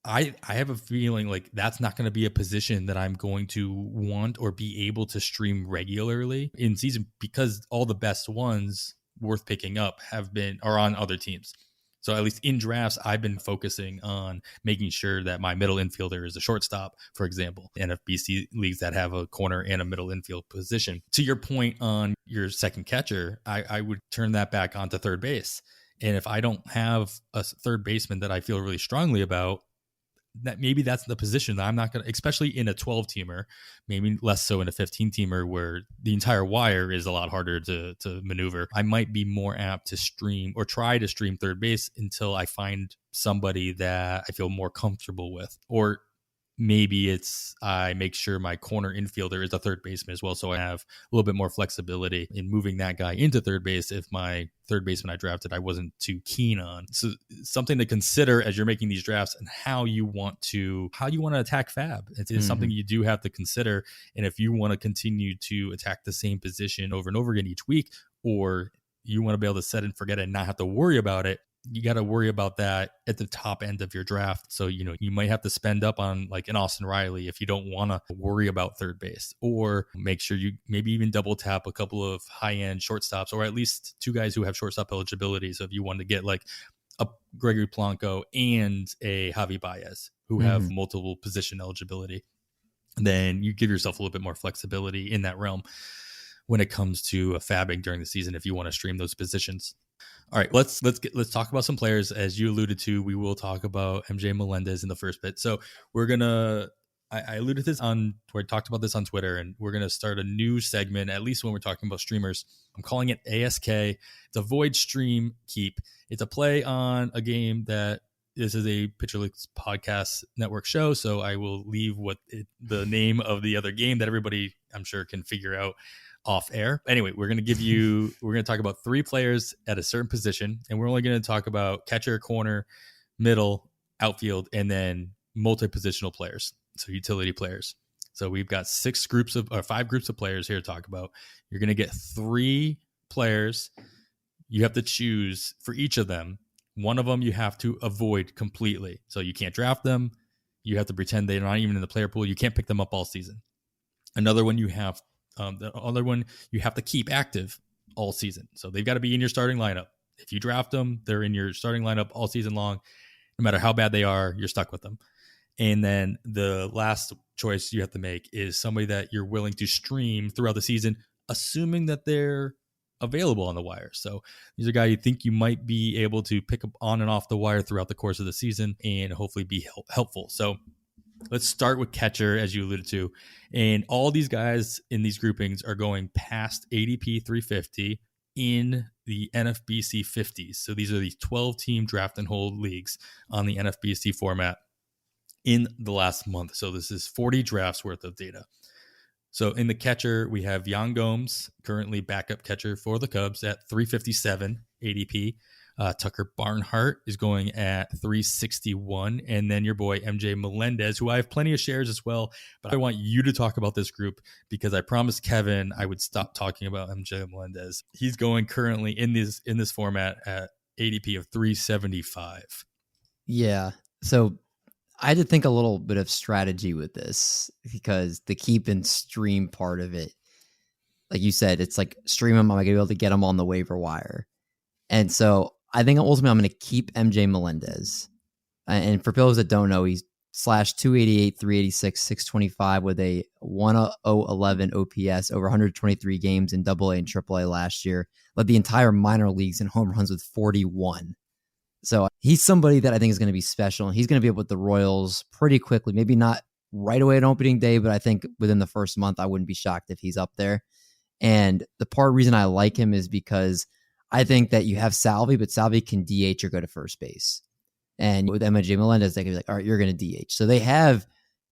I have a feeling like that's not going to be a position that I'm going to want or be able to stream regularly in season, because all the best ones worth picking up are on other teams. So at least in drafts, I've been focusing on making sure that my middle infielder is a shortstop, for example, NFBC leagues that have a corner and a middle infield position. To your point on your second catcher, I would turn that back onto third base. And if I don't have a third baseman that I feel really strongly about, that maybe that's the position that I'm not going to, especially in a 12 teamer, maybe less so in a 15 teamer where the entire wire is a lot harder to maneuver. I might be more apt to stream or try to stream third base until I find somebody that I feel more comfortable with. Or maybe I make sure my corner infielder is a third baseman as well, so I have a little bit more flexibility in moving that guy into third base if my third baseman I drafted I wasn't too keen on. So something to consider as you're making these drafts and how you want to attack fab. It's something you do have to consider. And if you want to continue to attack the same position over and over again each week, or you want to be able to set and forget it and not have to worry about it, you got to worry about that at the top end of your draft. So, you know, you might have to spend up on like an Austin Riley if you don't want to worry about third base, or make sure you maybe even double tap a couple of high end shortstops, or at least 2 guys who have shortstop eligibility. So if you want to get like a Gregory Polanco and a Javi Baez who have multiple position eligibility, then you give yourself a little bit more flexibility in that realm when it comes to fabbing during the season if you want to stream those positions. All right, let's talk about some players. As you alluded to, we will talk about MJ Melendez in the first bit. So we're gonna, I alluded to this I talked about this on Twitter, and we're gonna start a new segment, at least when we're talking about streamers. I'm calling it ASK. It's Avoid Stream Keep. It's a play on a game that this is a Pitcher List Podcast Network show, so I will leave the name of the other game that everybody I'm sure can figure out off air. Anyway, we're going to talk about 3 players at a certain position, and we're only going to talk about catcher, corner, middle, outfield, and then multi-positional players. So utility players. So we've got 5 groups of players here to talk about. You're going to get 3 players. You have to choose for each of them. One of them you have to avoid completely. So you can't draft them. You have to pretend they're not even in the player pool. You can't pick them up all season. Another one you have The other one you have to keep active all season. So they've got to be in your starting lineup. If you draft them, they're in your starting lineup all season long. No matter how bad they are, you're stuck with them. And then the last choice you have to make is somebody that you're willing to stream throughout the season, assuming that they're available on the wire. So these are guys you think you might be able to pick up on and off the wire throughout the course of the season and hopefully be helpful. So let's start with catcher, as you alluded to. And all these guys in these groupings are going past ADP 350 in the NFBC 50s. So these are the 12-team draft and hold leagues on the NFBC format in the last month. So this is 40 drafts worth of data. So in the catcher, we have Gomes, currently backup catcher for the Cubs at 357 ADP. Tucker Barnhart is going at 361. And then your boy MJ Melendez, who I have plenty of shares as well. But I want you to talk about this group because I promised Kevin I would stop talking about MJ Melendez. He's going currently in this format at ADP of 375. Yeah. So I had to think a little bit of strategy with this because the keep and stream part of it, like you said, it's like stream them. Am I going to be able to get them on the waiver wire? And so I think ultimately I'm going to keep MJ Melendez. And for those that don't know, he's /288, 386, 625 with a 1.011 OPS over 123 games in AA and AAA last year. Led the entire minor leagues in home runs with 41. So he's somebody that I think is going to be special. And he's going to be up with the Royals pretty quickly. Maybe not right away at opening day, but I think within the first month, I wouldn't be shocked if he's up there. And the reason I like him is because I think that you have Salvi, but Salvi can DH or go to first base. And with MJ Melendez, they can be like, all right, you're going to DH. So they have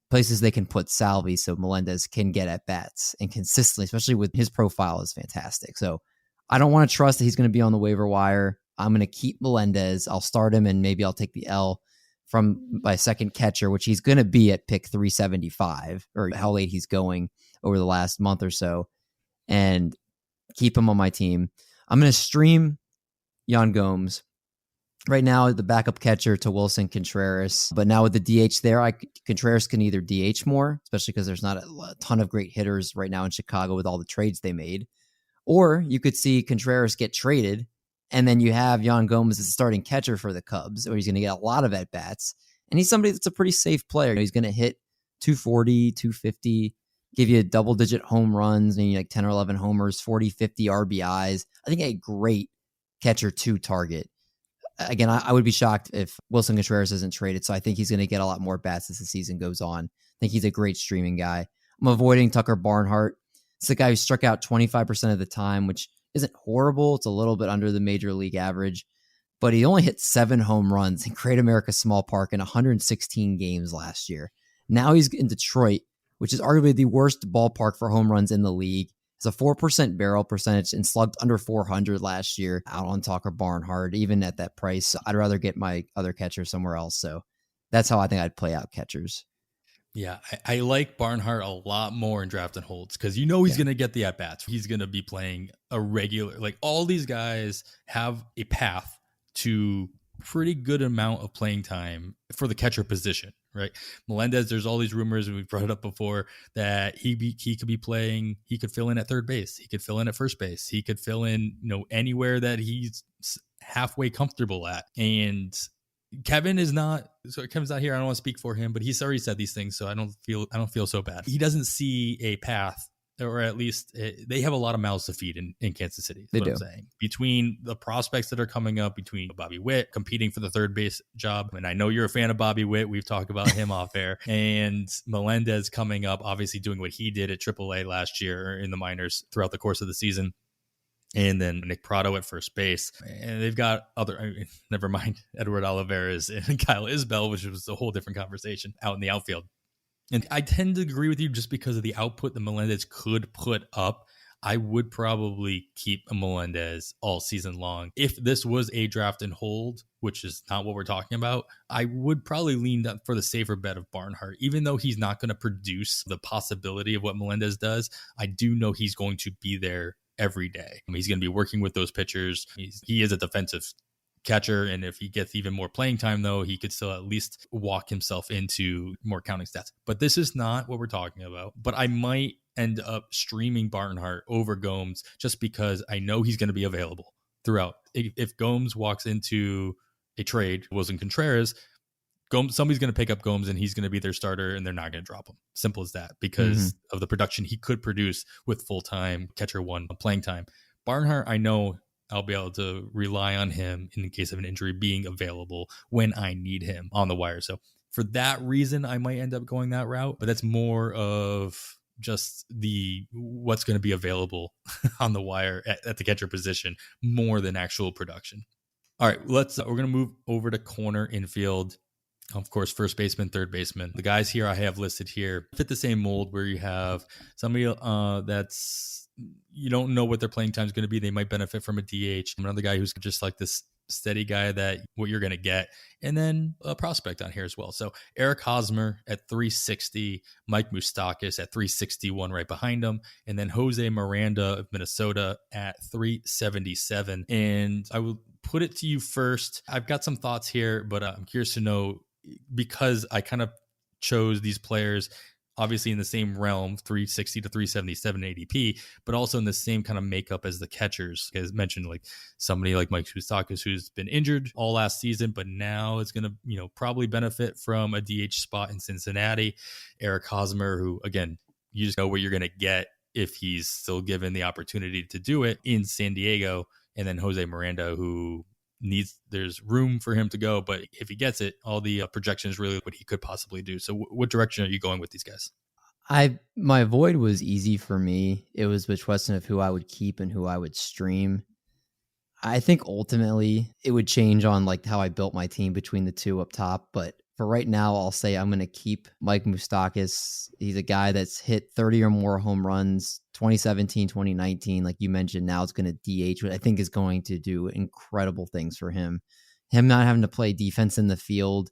places they can put Salvi so Melendez can get at bats and consistently, especially with his profile is fantastic. So I don't want to trust that he's going to be on the waiver wire. I'm going to keep Melendez. I'll start him and maybe I'll take the L from my second catcher, which he's going to be at pick 375 or how late he's going over the last month or so, and keep him on my team. I'm going to stream Gomes. Right now, the backup catcher to Wilson Contreras. But now with the DH there, Contreras can either DH more, especially because there's not a ton of great hitters right now in Chicago with all the trades they made. Or you could see Contreras get traded, and then you have Gomes as the starting catcher for the Cubs, or he's going to get a lot of at-bats. And he's somebody that's a pretty safe player. He's going to hit 240, 250, give you double-digit home runs, maybe like 10 or 11 homers, 40, 50 RBIs. I think a great catcher to target. Again, I would be shocked if Wilson Contreras isn't traded, so I think he's going to get a lot more bats as the season goes on. I think he's a great streaming guy. I'm avoiding Tucker Barnhart. It's the guy who struck out 25% of the time, which isn't horrible. It's a little bit under the major league average, but he only hit 7 home runs in Great America Small Park in 116 games last year. Now he's in Detroit, which is arguably the worst ballpark for home runs in the league. It's a 4% barrel percentage and slugged under 400 last year out on Tucker Barnhart. Even at that price, I'd rather get my other catcher somewhere else. So that's how I think I'd play out catchers. Yeah, I like Barnhart a lot more in draft and holds because he's going to get the at-bats. He's going to be playing a regular, like all these guys have a path to pretty good amount of playing time for the catcher position, right? Melendez, there's all these rumors, and we've brought it up before, that he could be playing, he could fill in at third base, he could fill in at first base, he could fill in, anywhere that he's halfway comfortable at. And Kevin's not here. I don't want to speak for him, but he's already said these things, so I don't feel so bad. He doesn't see a path, or at least they have a lot of mouths to feed in Kansas City. That's what I'm saying. Between the prospects that are coming up, between Bobby Witt competing for the third base job, and I know you're a fan of Bobby Witt. We've talked about him off air, and Melendez coming up, obviously doing what he did at AAA last year in the minors throughout the course of the season. And then Nick Prado at first base. And they've got never mind Edward Olivares and Kyle Isbell, which was a whole different conversation out in the outfield. And I tend to agree with you just because of the output that Melendez could put up. I would probably keep a Melendez all season long. If this was a draft and hold, which is not what we're talking about, I would probably lean for the safer bet of Barnhart. Even though he's not going to produce the possibility of what Melendez does, I do know he's going to be there every day. He's going to be working with those pitchers. He is a defensive catcher. And if he gets even more playing time, though, he could still at least walk himself into more counting stats. But this is not what we're talking about. But I might end up streaming Barnhart over Gomes just because I know he's going to be available throughout. If Gomes walks into a trade, Wilson Contreras, somebody's going to pick up Gomes and he's going to be their starter and they're not going to drop him. Simple as that, because of the production he could produce with full-time catcher one playing time. Barnhart, I know I'll be able to rely on him in the case of an injury being available when I need him on the wire. So for that reason, I might end up going that route, but that's more of just what's going to be available on the wire at the catcher position more than actual production. All right, we're going to move over to corner infield. Of course, first baseman, third baseman. The guys here I have listed here fit the same mold where you have somebody that's, you don't know what their playing time is going to be. They might benefit from a DH. Another guy who's just like this steady guy that what you're going to get. And then a prospect on here as well. So Eric Hosmer at 360, Mike Moustakas at 361 right behind him. And then Jose Miranda of Minnesota at 377. And I will put it to you first. I've got some thoughts here, but I'm curious to know, because I kind of chose these players obviously in the same realm, 360 to 377 ADP, but also in the same kind of makeup as the catchers. As mentioned, like somebody like Mike Moustakas, who's been injured all last season, but now is going to, probably benefit from a DH spot in Cincinnati. Eric Hosmer, who, again, you just know what you're going to get if he's still given the opportunity to do it in San Diego. And then Jose Miranda, who there's room for him to go, but if he gets it, all the projections really what he could possibly do. So what direction are you going with these guys? My void was easy for me. It was a question of who I would keep and who I would stream. I think ultimately it would change on like how I built my team between the two up top, but for right now, I'll say I'm going to keep Mike Moustakas. He's a guy that's hit 30 or more home runs, 2017, 2019. Like you mentioned, now it's going to DH, which I think is going to do incredible things for him. Him not having to play defense in the field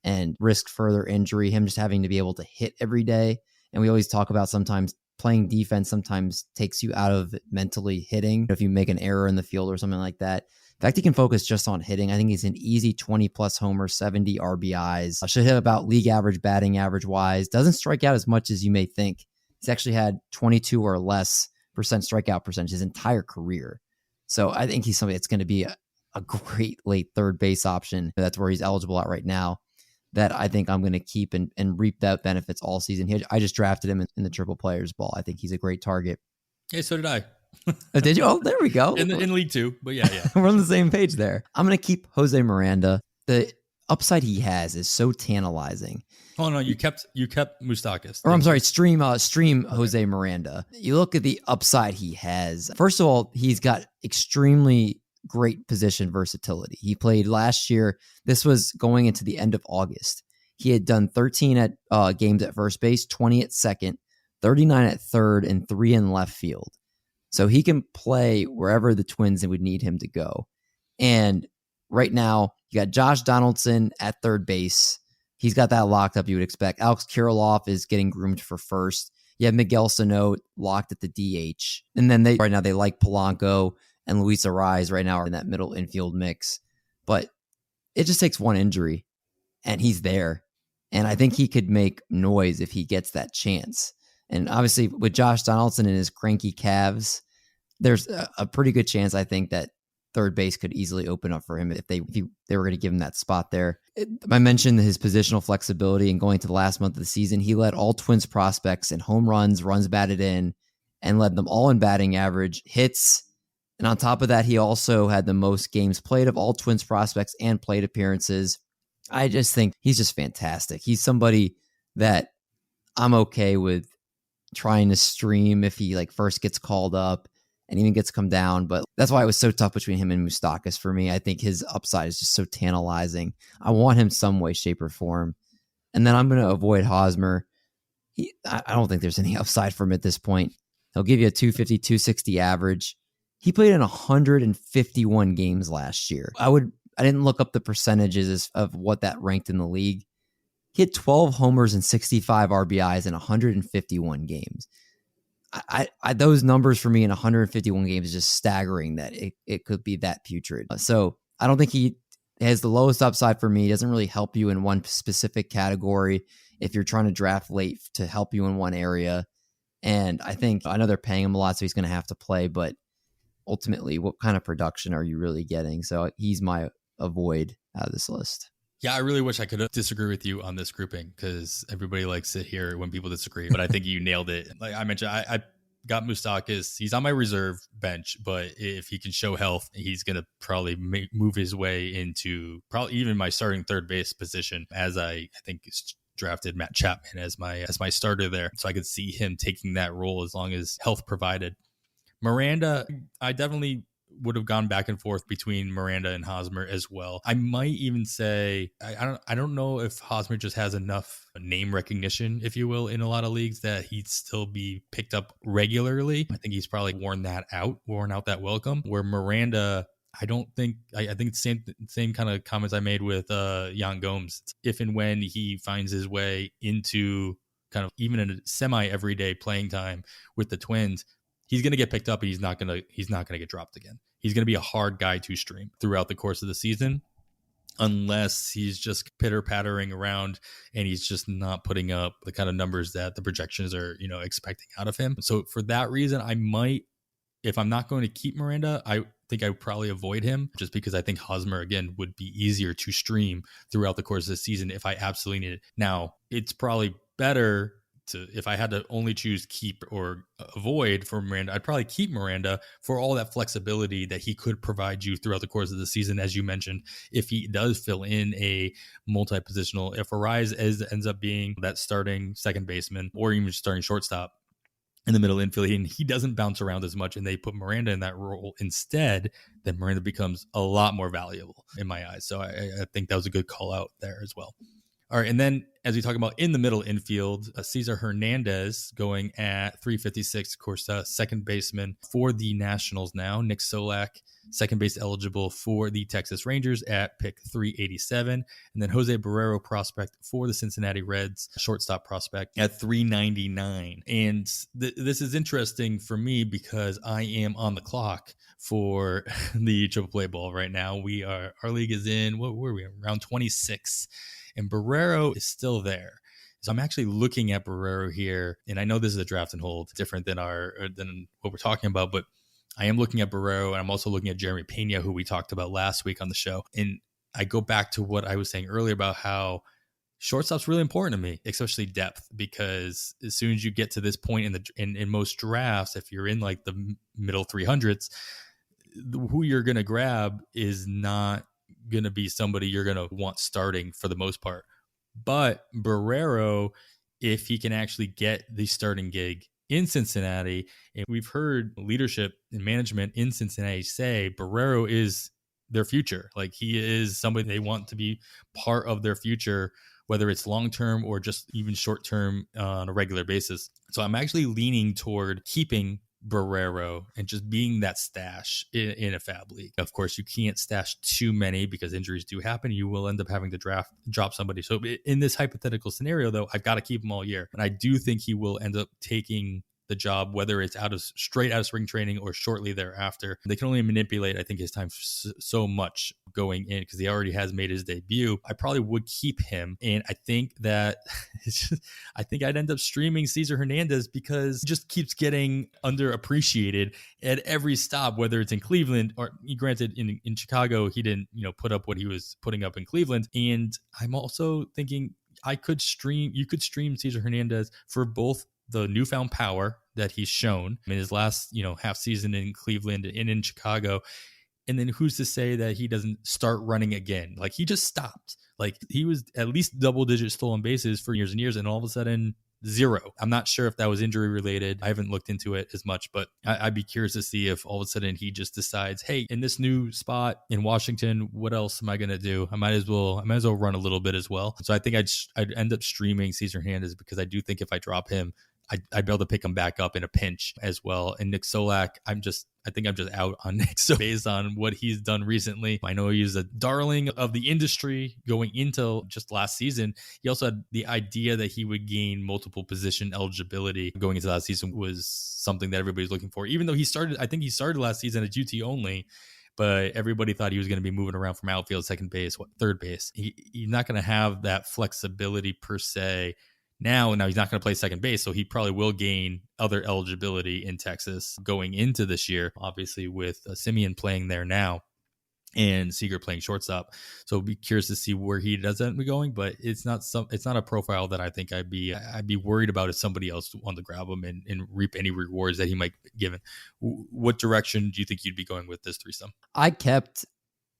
and risk further injury, him just having to be able to hit every day. And we always talk about sometimes playing defense sometimes takes you out of mentally hitting. If you make an error in the field or something like that. In fact, he can focus just on hitting. I think he's an easy 20-plus homers, 70 RBIs. Should hit about league average batting average wise. Doesn't strike out as much as you may think. He's actually had 22 or less percent strikeout percentage his entire career. So I think he's somebody that's going to be a great late third base option. That's where he's eligible at right now. That I think I'm going to keep and reap that benefits all season. I just drafted him in the triple players ball. I think he's a great target. Hey, so did I. Did you? Oh, there we go. In League Two, but yeah. We're on the same page there. I'm going to keep Jose Miranda. The upside he has is so tantalizing. Oh no, you kept Moustakas. Or I'm sorry, stream Jose Miranda. You look at the upside he has. First of all, he's got extremely great position versatility. He played last year. This was going into the end of August. He had done 13 games at first base, 20 at second, 39 at third, and 3 in left field. So he can play wherever the Twins would need him to go. And right now, you got Josh Donaldson at third base. He's got that locked up, you would expect. Alex Kirilloff is getting groomed for first. You have Miguel Sano locked at the DH. And then they like Polanco and Luis Arraez right now are in that middle infield mix. But it just takes one injury, and he's there. And I think he could make noise if he gets that chance. And obviously, with Josh Donaldson and his cranky calves, there's a pretty good chance, I think, that third base could easily open up for him if they were going to give him that spot there. I mentioned his positional flexibility, and going to the last month of the season, he led all Twins prospects in home runs batted in, and led them all in batting average, hits. And on top of that, he also had the most games played of all Twins prospects and plate appearances. I just think he's just fantastic. He's somebody that I'm okay with trying to stream if he first gets called up and even gets come down. But that's why it was so tough between him and Moustakas for me. I think his upside is just so tantalizing. I want him some way, shape, or form. And then I'm going to avoid Hosmer. I don't think there's any upside from him at this point. He'll give you a 250, 260 average. He played in 151 games last year. I didn't look up the percentages of what that ranked in the league. He had 12 homers and 65 RBIs in 151 games. Those numbers for me in 151 games is just staggering that it could be that putrid. So I don't think he has the lowest upside for me. He doesn't really help you in one specific category if you're trying to draft late to help you in one area. And I know they're paying him a lot, so he's going to have to play, but ultimately, what kind of production are you really getting? So he's my avoid out of this list. Yeah, I really wish I could disagree with you on this grouping because everybody likes to hear when people disagree, but I think you nailed it. Like I mentioned, I got Moustakas. He's on my reserve bench, but if he can show health, he's going to probably move his way into probably even my starting third base position, as I think drafted Matt Chapman as my starter there. So I could see him taking that role as long as health provided. Miranda, I definitely would have gone back and forth between Miranda and Hosmer as well. I might even say I don't know if Hosmer just has enough name recognition, if you will, in a lot of leagues that he'd still be picked up regularly. I think he's probably worn out that welcome. Where Miranda, I think the same kind of comments I made with Gomes. If and when he finds his way into kind of even a semi everyday playing time with the Twins, he's going to get picked up, and he's not going to get dropped again. He's going to be a hard guy to stream throughout the course of the season, unless he's just pitter-pattering around and he's just not putting up the kind of numbers that the projections are, expecting out of him. So for that reason, I might, if I'm not going to keep Miranda, I think I would probably avoid him, just because I think Hosmer, again, would be easier to stream throughout the course of the season if I absolutely need it. Now, it's probably better if I had to only choose keep or avoid for Miranda, I'd probably keep Miranda for all that flexibility that he could provide you throughout the course of the season. As you mentioned, if he does fill in a multi-positional, if Arise ends up being that starting second baseman or even starting shortstop in the middle infield, and he doesn't bounce around as much and they put Miranda in that role instead, then Miranda becomes a lot more valuable in my eyes. So I think that was a good call out there as well. All right, and then as we talk about in the middle infield, Cesar Hernandez going at 356, of course, second baseman for the Nationals now. Nick Solak, second base eligible for the Texas Rangers at pick 387. And then Jose Barrero, prospect for the Cincinnati Reds, shortstop prospect at 399. And this is interesting for me because I am on the clock for the triple play ball right now. Our league is in, what were we, around 26. And Barrero is still there. So I'm actually looking at Barrero here, and I know this is a draft and hold, different than what we're talking about, but I am looking at Barrero, and I'm also looking at Jeremy Pena, who we talked about last week on the show. And I go back to what I was saying earlier about how shortstop's really important to me, especially depth, because as soon as you get to this point in most drafts, if you're in like the middle 300s, who you're going to grab is not going to be somebody you're going to want starting for the most part. But Barrero, if he can actually get the starting gig in Cincinnati, and we've heard leadership and management in Cincinnati say Barrero is their future. Like, he is somebody they want to be part of their future, whether it's long-term or just even short-term on a regular basis. So I'm actually leaning toward keeping Barrero and just being that stash in a fab league. Of course, you can't stash too many because injuries do happen. You will end up having to drop somebody. So in this hypothetical scenario, though, I've got to keep him all year. And I do think he will end up taking the job, whether it's straight out of spring training or shortly thereafter. They can only manipulate, I think, his time so much going in because he already has made his debut. I probably would keep him. And I think that I think I'd end up streaming Cesar Hernandez because he just keeps getting underappreciated at every stop, whether it's in Cleveland or, granted, in Chicago, he didn't, put up what he was putting up in Cleveland. And I'm also thinking you could stream Cesar Hernandez for both the newfound power that he's shown in his last, half season in Cleveland and in Chicago. And then who's to say that he doesn't start running again? Like, he just stopped. Like, he was at least double-digit stolen bases for years and years, and all of a sudden, zero. I'm not sure if that was injury related. I haven't looked into it as much, but I'd be curious to see if all of a sudden he just decides, hey, in this new spot in Washington, what else am I going to do? I might as well run a little bit as well. So I think I'd end up streaming Cesar Hernandez because I do think if I drop him, I'd be able to pick him back up in a pinch as well. And Nick Solak, I think I'm just out on Nick based on what he's done recently. I know he's a darling of the industry going into just last season. He also had the idea that he would gain multiple position eligibility going into last season was something that everybody's looking for. Even though I think he started last season at UT only, but everybody thought he was going to be moving around from outfield, second base, third base. He's not going to have that flexibility per se now he's not going to play second base, so he probably will gain other eligibility in Texas going into this year, obviously with Simeon playing there now and Seager playing shortstop. So I'll be curious to see where he does end up going, but it's not a profile that I think I'd be worried about if somebody else wanted to grab him and reap any rewards that he might be given. What direction do you think you'd be going with this threesome? I kept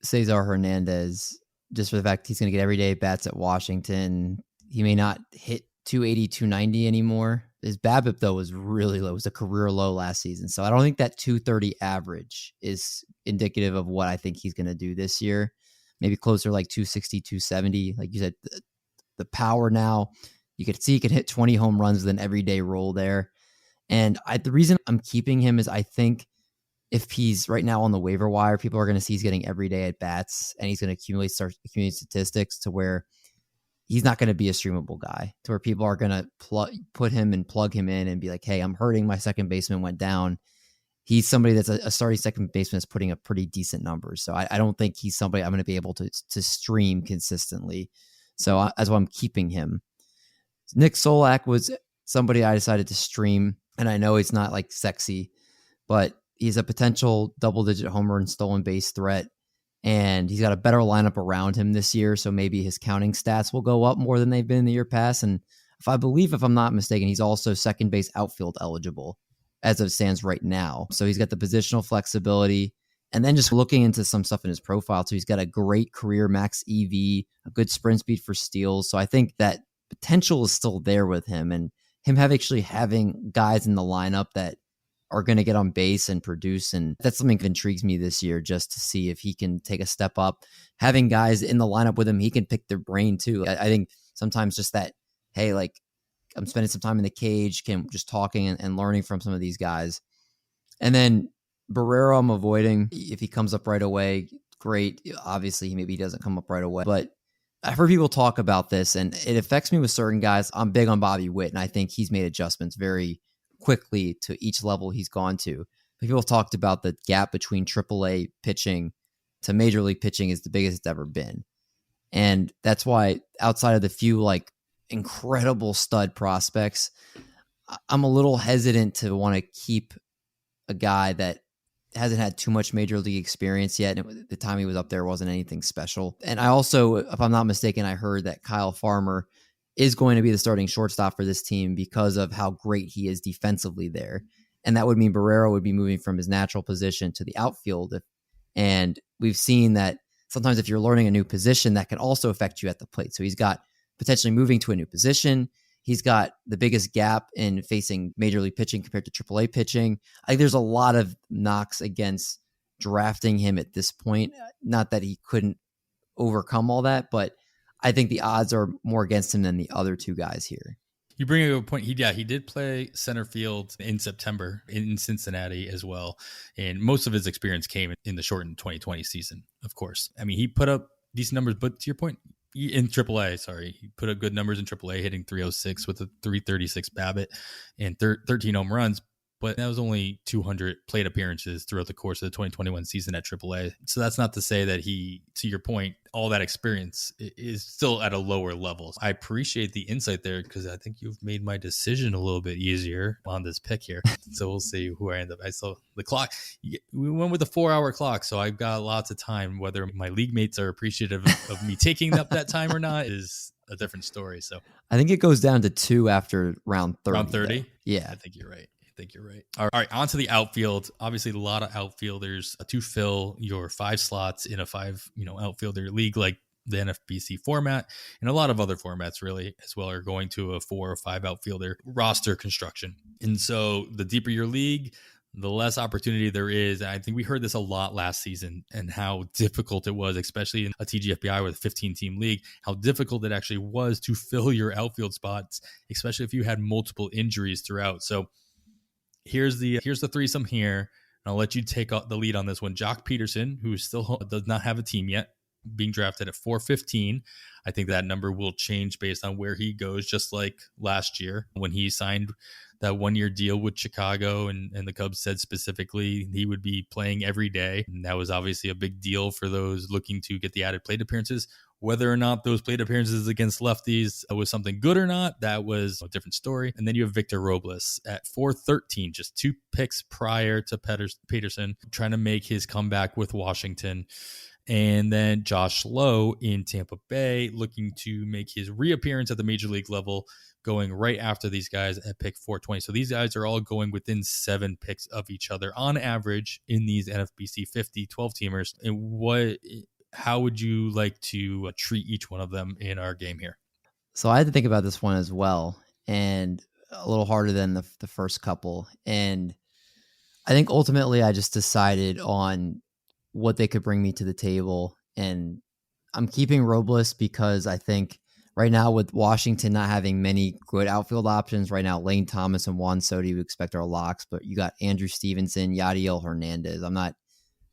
Cesar Hernandez just for the fact he's going to get everyday bats at Washington. He may not hit 280, 290 anymore. His BABIP, though, was really low. It was a career low last season. So I don't think that 230 average is indicative of what I think he's going to do this year. Maybe closer like 260, 270. Like you said, the power now, you could see he could hit 20 home runs with an everyday role there. And the reason I'm keeping him is I think if he's right now on the waiver wire, people are going to see he's getting everyday at bats and he's going to start accumulating statistics to where he's not going to be a streamable guy, to where people are going to put him and plug him in and be like, hey, I'm hurting. My second baseman went down. He's somebody that's a starting second baseman that's putting up pretty decent numbers. So I don't think he's somebody I'm going to be able to stream consistently. So that's why I'm keeping him. Nick Solak was somebody I decided to stream. And I know he's not like sexy, but he's a potential double-digit homer and stolen base threat. And he's got a better lineup around him this year, so maybe his counting stats will go up more than they've been in the year past. And if I'm not mistaken, he's also second base outfield eligible as it stands right now. So he's got the positional flexibility. And then just looking into some stuff in his profile, so he's got a great career max EV, a good sprint speed for steals. So I think that potential is still there with him, and him having guys in the lineup that are going to get on base and produce. And that's something that intrigues me this year, just to see if he can take a step up. Having guys in the lineup with him, he can pick their brain too. I think sometimes just that, hey, like I'm spending some time in the cage, just talking and learning from some of these guys. And then Barrero, I'm avoiding. If he comes up right away, great. Obviously, maybe he doesn't come up right away, but I've heard people talk about this and it affects me with certain guys. I'm big on Bobby Witt, and I think he's made adjustments very quickly to each level he's gone to. People talked about the gap between AAA pitching to major league pitching is the biggest it's ever been. And that's why outside of the few like incredible stud prospects, I'm a little hesitant to want to keep a guy that hasn't had too much major league experience yet. And the time he was up there wasn't anything special. And I also, if I'm not mistaken, I heard that Kyle Farmer is going to be the starting shortstop for this team because of how great he is defensively there. And that would mean Barrero would be moving from his natural position to the outfield. And we've seen that sometimes if you're learning a new position, that can also affect you at the plate. So he's got potentially moving to a new position. He's got the biggest gap in facing major league pitching compared to AAA pitching. I think there's a lot of knocks against drafting him at this point. Not that he couldn't overcome all that, but I think the odds are more against him than the other two guys here. You bring a good point. He did play center field in September in Cincinnati as well. And most of his experience came in the shortened 2020 season, of course. I mean, he put up decent numbers, but to your point, in AAA, he put up good numbers in AAA, hitting 306 with a 336 BABIP and 13 home runs. But that was only 200 plate appearances throughout the course of the 2021 season at AAA. So that's not to say that he, to your point, all that experience is still at a lower level. I appreciate the insight there because I think you've made my decision a little bit easier on this pick here. So we'll see who I end up. I saw the clock. We went with a 4-hour clock, so I've got lots of time. Whether my league mates are appreciative of me taking up that time or not is a different story. So I think it goes down to 2 after round 30. Round 30? Yeah. I think you're right. All right, on to the outfield. Obviously, a lot of outfielders to fill your 5 slots in a 5, outfielder league like the NFBC format, and a lot of other formats really as well are going to a 4 or 5 outfielder roster construction. And so, the deeper your league, the less opportunity there is. I think we heard this a lot last season and how difficult it was, especially in a TGFBI with a 15-team league, how difficult it actually was to fill your outfield spots, especially if you had multiple injuries throughout. So here's the threesome here. And I'll let you take the lead on this one. Jock Pederson, who still does not have a team yet, being drafted at 415. I think that number will change based on where he goes, just like last year when he signed that 1-year deal with Chicago, and the Cubs said specifically he would be playing every day. And that was obviously a big deal for those looking to get the added plate appearances. Whether or not those plate appearances against lefties was something good or not, that was a different story. And then you have Victor Robles at 413, just 2 picks prior to Pederson, trying to make his comeback with Washington. And then Josh Lowe in Tampa Bay, looking to make his reappearance at the major league level, going right after these guys at pick 420. So these guys are all going within 7 picks of each other on average in these NFBC 50 12-teamers. And how would you like to treat each one of them in our game here? So I had to think about this one as well, and a little harder than the first couple. And I think ultimately I just decided on what they could bring me to the table. And I'm keeping Robles because I think right now with Washington not having many good outfield options, right now Lane Thomas and Juan Soto you expect are locks, but you got Andrew Stevenson, Yadiel Hernandez. I'm not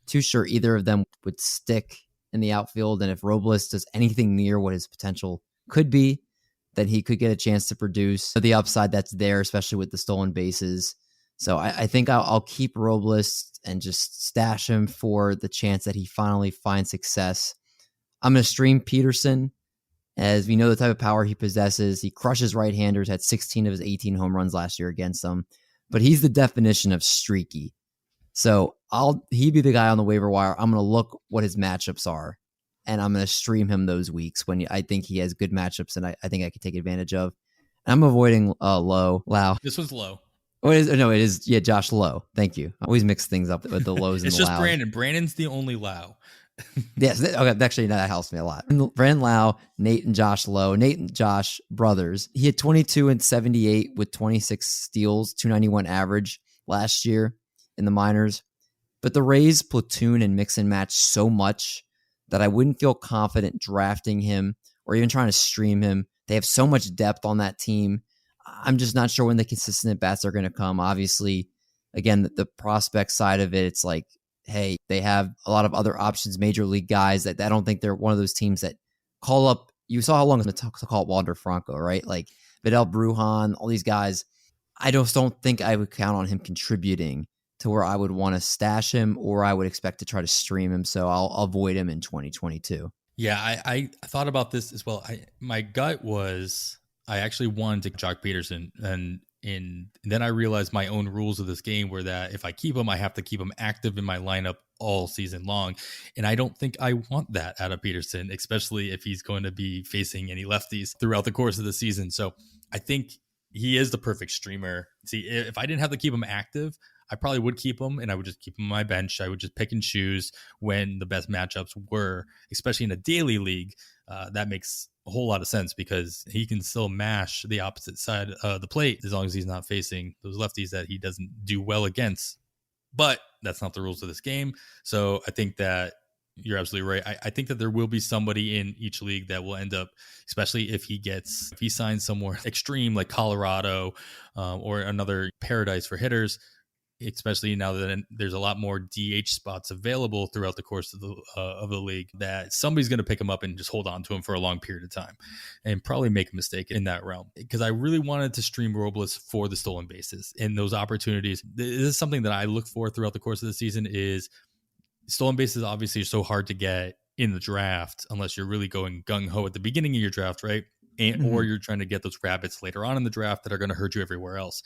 too sure either of them would stick in the outfield. And if Robles does anything near what his potential could be, then he could get a chance to produce the upside that's there, especially with the stolen bases. So I think I'll keep Robles and just stash him for the chance that he finally finds success. I'm going to stream Pederson, as we know the type of power he possesses. He crushes right-handers, had 16 of his 18 home runs last year against them, but he's the definition of streaky. So he'd be the guy on the waiver wire. I'm going to look what his matchups are, and I'm going to stream him those weeks when I think he has good matchups and I think I can take advantage of. And I'm avoiding Lowe. This was Lowe. Oh, it is. Yeah, Josh Lowe. Thank you. I always mix things up with the Lowe's and it's the just Lowe. Brandon. Brandon's the only Lowe. Yes. Okay. Actually, that helps me a lot. Brandon Lowe, Nate and Josh Lowe. Nate and Josh brothers. He had 22 and 78 with 26 steals, 291 average last year in the minors. But the Rays platoon and mix and match so much that I wouldn't feel confident drafting him or even trying to stream him. They have so much depth on that team. I'm just not sure when the consistent at-bats are going to come. Obviously, again, the prospect side of it, it's like, hey, they have a lot of other options, major league guys that I don't think they're one of those teams that call up. You saw how long it's going to call Wander Franco, right? Like Vidal Brujan, all these guys. I just don't think I would count on him contributing to where I would want to stash him or I would expect to try to stream him. So I'll avoid him in 2022. Yeah, I thought about this as well. My gut was I actually wanted to Jock Pederson, and then I realized my own rules of this game were that if I keep him, I have to keep him active in my lineup all season long. And I don't think I want that out of Pederson, especially if he's going to be facing any lefties throughout the course of the season. So I think he is the perfect streamer. See, if I didn't have to keep him active, I probably would keep him and I would just keep him on my bench. I would just pick and choose when the best matchups were, especially in a daily league. That makes a whole lot of sense because he can still mash the opposite side of the plate as long as he's not facing those lefties that he doesn't do well against. But that's not the rules of this game. So I think that you're absolutely right. I think that there will be somebody in each league that will end up, especially if he signs somewhere extreme like Colorado or another paradise for hitters, especially now that there's a lot more DH spots available throughout the course of the league, that somebody's going to pick him up and just hold on to him for a long period of time and probably make a mistake in that realm. Because I really wanted to stream Robles for the stolen bases and those opportunities. This is something that I look for throughout the course of the season. Is stolen bases obviously are so hard to get in the draft unless you're really going gung-ho at the beginning of your draft, right? Or you're trying to get those rabbits later on in the draft that are going to hurt you everywhere else.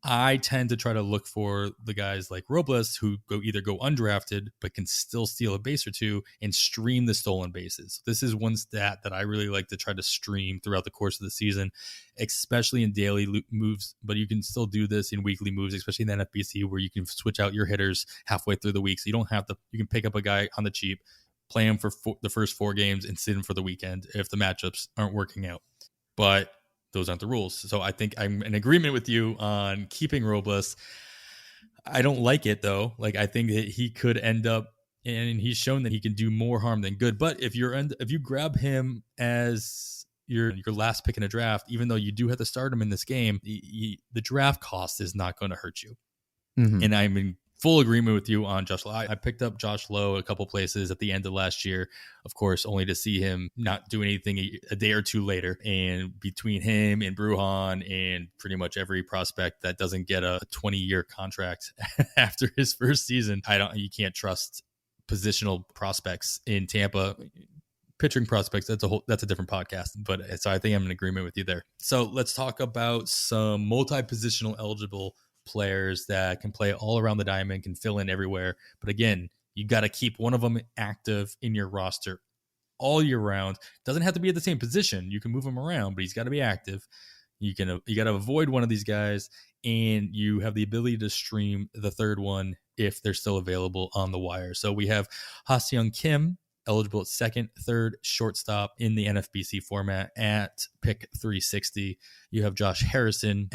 I tend to try to look for the guys like Robles who either go undrafted but can still steal a base or two and stream the stolen bases. This is one stat that I really like to try to stream throughout the course of the season, especially in daily moves, but you can still do this in weekly moves, especially in the NFBC where you can switch out your hitters halfway through the week. So you don't have to, you can pick up a guy on the cheap, play him for the first 4 games and sit him for the weekend if the matchups aren't working out. But those aren't the rules. So I think I'm in agreement with you on keeping Robles. I don't like it though. Like I think that he could end up, and he's shown that he can do more harm than good. But if you grab him as your last pick in a draft, even though you do have to start him in this game, the draft cost is not going to hurt you. Mm-hmm. And I'm full agreement with you on Josh Lowe. I picked up Josh Lowe a couple places at the end of last year, of course, only to see him not do anything a day or two later. And between him and Bruhan and pretty much every prospect that doesn't get a 20-year contract after his first season, you can't trust positional prospects in Tampa. Pitching prospects, that's a different podcast, but so I think I'm in agreement with you there. So let's talk about some multi-positional eligible players that can play all around the diamond, can fill in everywhere. But again, you got to keep one of them active in your roster all year round. Doesn't have to be at the same position. You can move him around, but he's got to be active. You got to avoid one of these guys, and you have the ability to stream the third one if they're still available on the wire. So we have Ha-Seong Kim, eligible at second, third, shortstop in the NFBC format at pick 360. You have Josh Harrison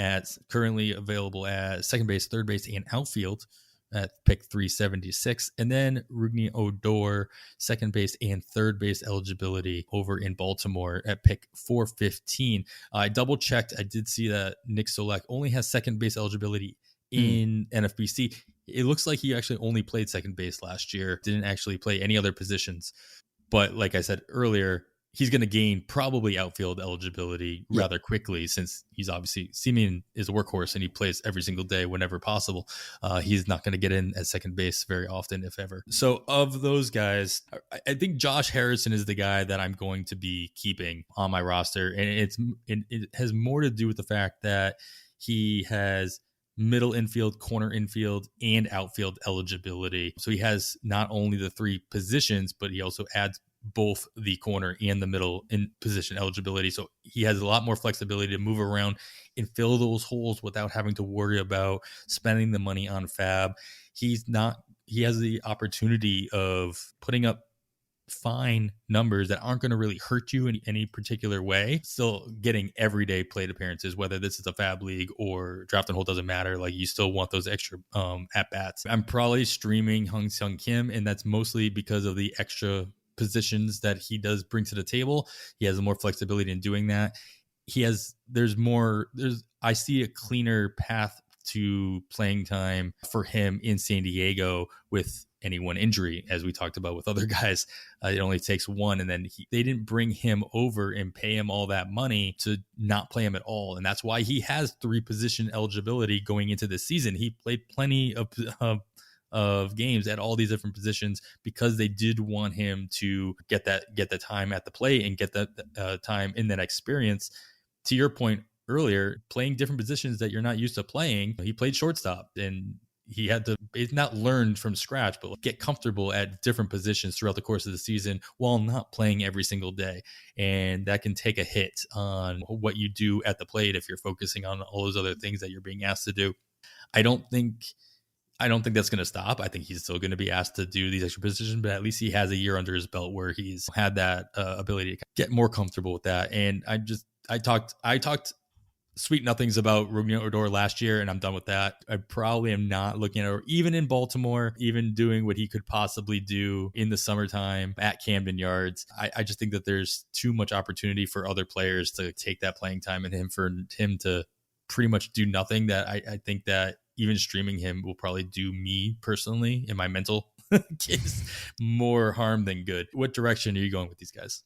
currently available at second base, third base, and outfield at pick 376. And then Rougned Odor, second base and third base eligibility over in Baltimore at pick 415. I double checked. I did see that Nick Solak only has second base eligibility in NFBC. It looks like he actually only played second base last year, didn't actually play any other positions. But like I said earlier, he's going to gain probably outfield eligibility rather quickly, since he's obviously Simeon is a workhorse and he plays every single day whenever possible. He's not going to get in at second base very often, if ever. So of those guys, I think Josh Harrison is the guy that I'm going to be keeping on my roster. And it has more to do with the fact that he has middle infield, corner infield, and outfield eligibility. So he has not only the three positions, but he also adds both the corner and the middle in position eligibility. So he has a lot more flexibility to move around and fill those holes without having to worry about spending the money on fab. He has the opportunity of putting up fine numbers that aren't going to really hurt you in any particular way, still getting everyday plate appearances, whether this is a fab league or draft and hold, doesn't matter. Like, you still want those extra at bats. I'm probably streaming Ha-Seong Kim, and that's mostly because of the extra positions that he does bring to the table. He has more flexibility in doing that. I see a cleaner path to playing time for him in San Diego with any one injury, as we talked about with other guys. It only takes one, and then they didn't bring him over and pay him all that money to not play him at all. And that's why he has three position eligibility going into this season. He played plenty of games at all these different positions because they did want him to get the time at the plate and get that time in that experience. To your point earlier, playing different positions that you're not used to playing. He played shortstop, and he had to, it's not learned from scratch, but get comfortable at different positions throughout the course of the season while not playing every single day. And that can take a hit on what you do at the plate if you're focusing on all those other things that you're being asked to do. I don't think that's going to stop. I think he's still going to be asked to do these extra positions, but at least he has a year under his belt where he's had that ability to get more comfortable with that. And I talked sweet nothings about Rougned Odor last year, and I'm done with that. I probably am not looking at, or even in Baltimore, even doing what he could possibly do in the summertime at Camden Yards. I just think that there's too much opportunity for other players to take that playing time, and for him to pretty much do nothing. That I think that even streaming him will probably do me personally in my mental case more harm than good. What direction are you going with these guys?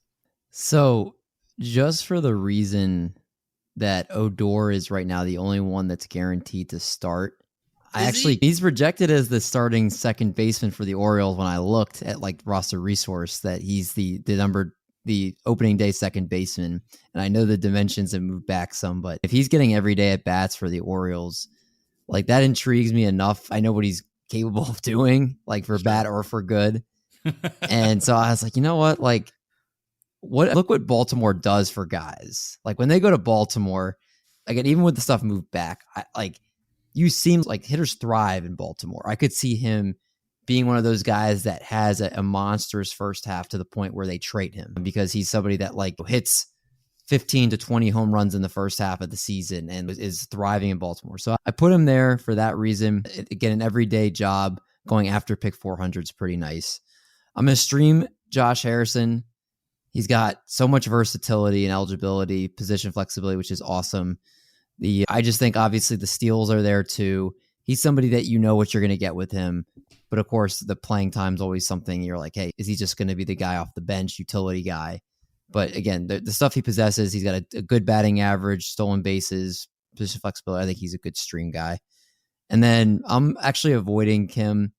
So just for the reason that Odor is right now the only one that's guaranteed to start. He's projected as the starting second baseman for the Orioles when I looked at like roster resource, that he's the opening day second baseman. And I know the dimensions have moved back some, but if he's getting every day at bats for the Orioles, like, that intrigues me enough. I know what he's capable of doing, like, for bad or for good. And so I was like, you know what? Like, look what Baltimore does for guys. Like, when they go to Baltimore, again, even with the stuff moved back, you seem like hitters thrive in Baltimore. I could see him being one of those guys that has a monstrous first half to the point where they trade him, because he's somebody that like hits 15 to 20 home runs in the first half of the season and is thriving in Baltimore. So I put him there for that reason. Again, an everyday job going after pick 400 is pretty nice. I'm going to stream Josh Harrison. He's got so much versatility and eligibility, position flexibility, which is awesome. I just think obviously the steals are there too. he's somebody that you know what you're going to get with him. But of course, the playing time is always something you're like, hey, is he just going to be the guy off the bench, utility guy? But again, the stuff he possesses, he's got a good batting average, stolen bases, position flexibility. I think he's a good stream guy. And then I'm actually avoiding Kim.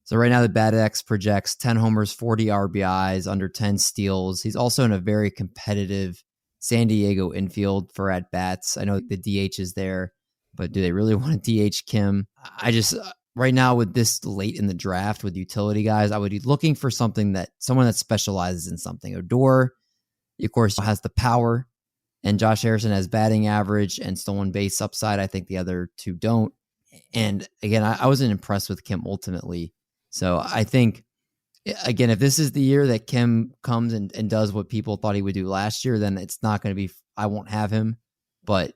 So right now the BATX projects 10 homers, 40 RBIs, under 10 steals. He's also in a very competitive San Diego infield for at-bats. I know the DH is there, but do they really want to DH Kim? I just, right now with this late in the draft with utility guys, I would be looking for someone that specializes in something. Odor, of course, has the power, and Josh Harrison has batting average and stolen base upside. I think the other two don't. And again, I wasn't impressed with Kim ultimately. So I think, again, if this is the year that Kim comes and does what people thought he would do last year, then it's not going to be, I won't have him. But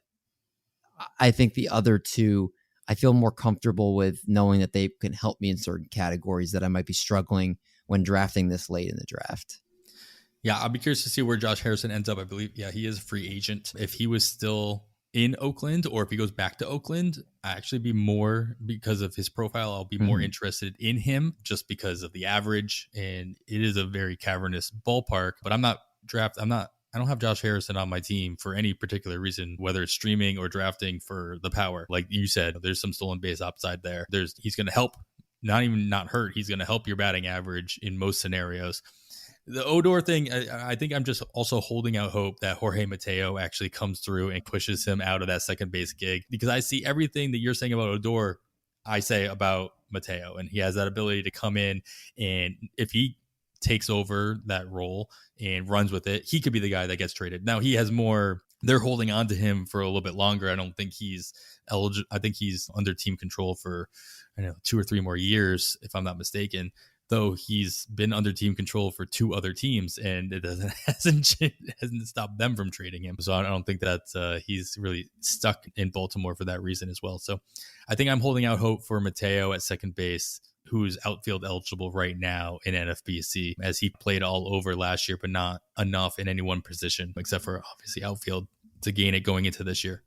I think the other two, I feel more comfortable with knowing that they can help me in certain categories that I might be struggling when drafting this late in the draft. Yeah, I'll be curious to see where Josh Harrison ends up. I believe, he is a free agent. If he was still in Oakland, or if he goes back to Oakland, I actually be more, because of his profile, I'll be more interested in him just because of the average. And it is a very cavernous ballpark, but I don't have Josh Harrison on my team for any particular reason, whether it's streaming or drafting for the power. Like you said, there's some stolen base upside there. He's going to help, not hurt. He's going to help your batting average in most scenarios. The Odor thing, I think I'm just also holding out hope that Jorge Mateo actually comes through and pushes him out of that second base gig, because I see everything that you're saying about Odor, I say about Mateo, and he has that ability to come in, and if he takes over that role and runs with it, he could be the guy that gets traded. Now he has more, they're holding on to him for a little bit longer. I don't think he's eligible. I think he's under team control for 2 or 3 more years, if I'm not mistaken. Though he's been under team control for 2 other teams, and it hasn't stopped them from trading him. So I don't think that he's really stuck in Baltimore for that reason as well. So I think I'm holding out hope for Mateo at second base, who's outfield eligible right now in NFBC, as he played all over last year, but not enough in any one position, except for obviously outfield, to gain it going into this year.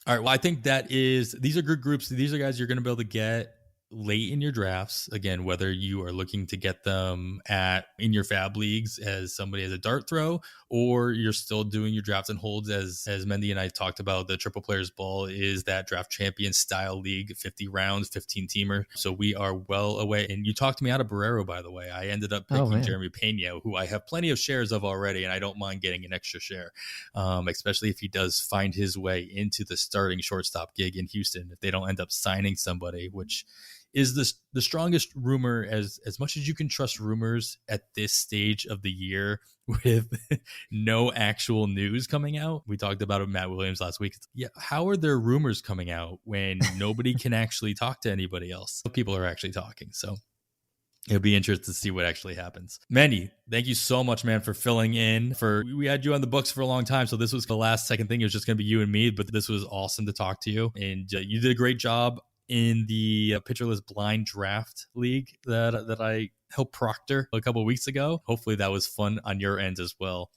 All right. Well, I think these are good groups. These are guys you're going to be able to get late in your drafts, again, whether you are looking to get them in your fab leagues as somebody as a dart throw, or you're still doing your drafts and holds as Mendy and I talked about. The Triple Players Ball is that draft champion style league, 50 rounds, 15 teamer. So we are well away. And you talked me out of Barrero, by the way. I ended up picking Jeremy Pena, who I have plenty of shares of already, and I don't mind getting an extra share, especially if he does find his way into the starting shortstop gig in Houston, if they don't end up signing somebody, which is the strongest rumor, as much as you can trust rumors at this stage of the year with no actual news coming out. We talked about Matt Williams last week. Yeah, how are there rumors coming out when nobody can actually talk to anybody else? People are actually talking, so it'll be interesting to see what actually happens. Manny, thank you so much, man, for filling in. We had you on the books for a long time, so this was the last second thing. It was just going to be you and me, but this was awesome to talk to you, and you did a great job in the Pitcherless Blind Draft League that I helped proctor a couple of weeks ago. Hopefully that was fun on your end as well.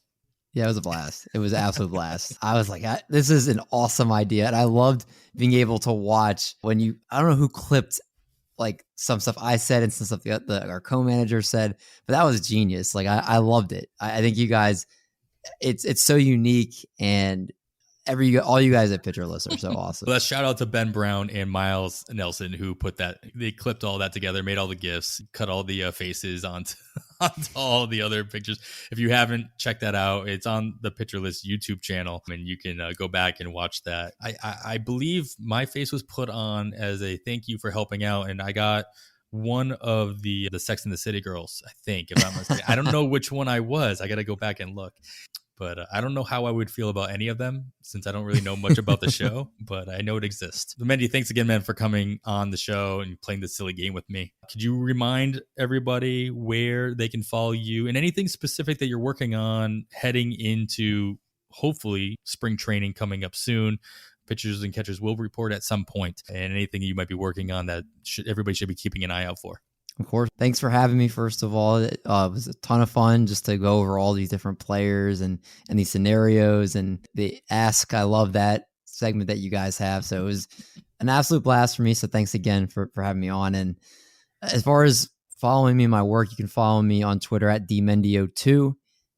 Yeah, it was a blast. It was an absolute blast. I was like, this is an awesome idea. And I loved being able to watch when I don't know who clipped like some stuff I said and some stuff our co-manager said, but that was genius. Like I loved it. I think you guys, it's so unique, and all you guys at Pitcherless are so awesome. Let's shout out to Ben Brown and Miles Nelson, who they clipped all that together, made all the GIFs, cut all the faces onto all the other pictures. If you haven't checked that out, it's on the Pitcherless YouTube channel, and you can go back and watch that. I believe my face was put on as a thank you for helping out, and I got one of the Sex and the City girls, I think, if I'm mistaken. I don't know which one I was. I got to go back and look. But I don't know how I would feel about any of them, since I don't really know much about the show, but I know it exists. Mendy, thanks again, man, for coming on the show and playing this silly game with me. Could you remind everybody where they can follow you and anything specific that you're working on heading into, hopefully, spring training coming up soon? Pitchers and catchers will report at some point, and anything you might be working on that everybody should be keeping an eye out for. Of course. Thanks for having me, first of all. It was a ton of fun just to go over all these different players and these scenarios and the ask. I love that. segment that you guys have. So it was an absolute blast for me. So thanks again for having me on. And as far as following me in my work, you can follow me on Twitter at dmendio2.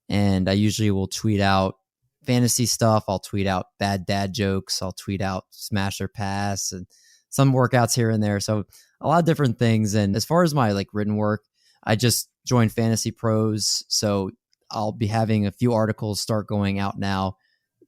And I usually will tweet out fantasy stuff. I'll tweet out bad dad jokes. I'll tweet out smash or pass and some workouts here and there. So a lot of different things. And as far as my like written work, I just joined Fantasy Pros. So I'll be having a few articles start going out now,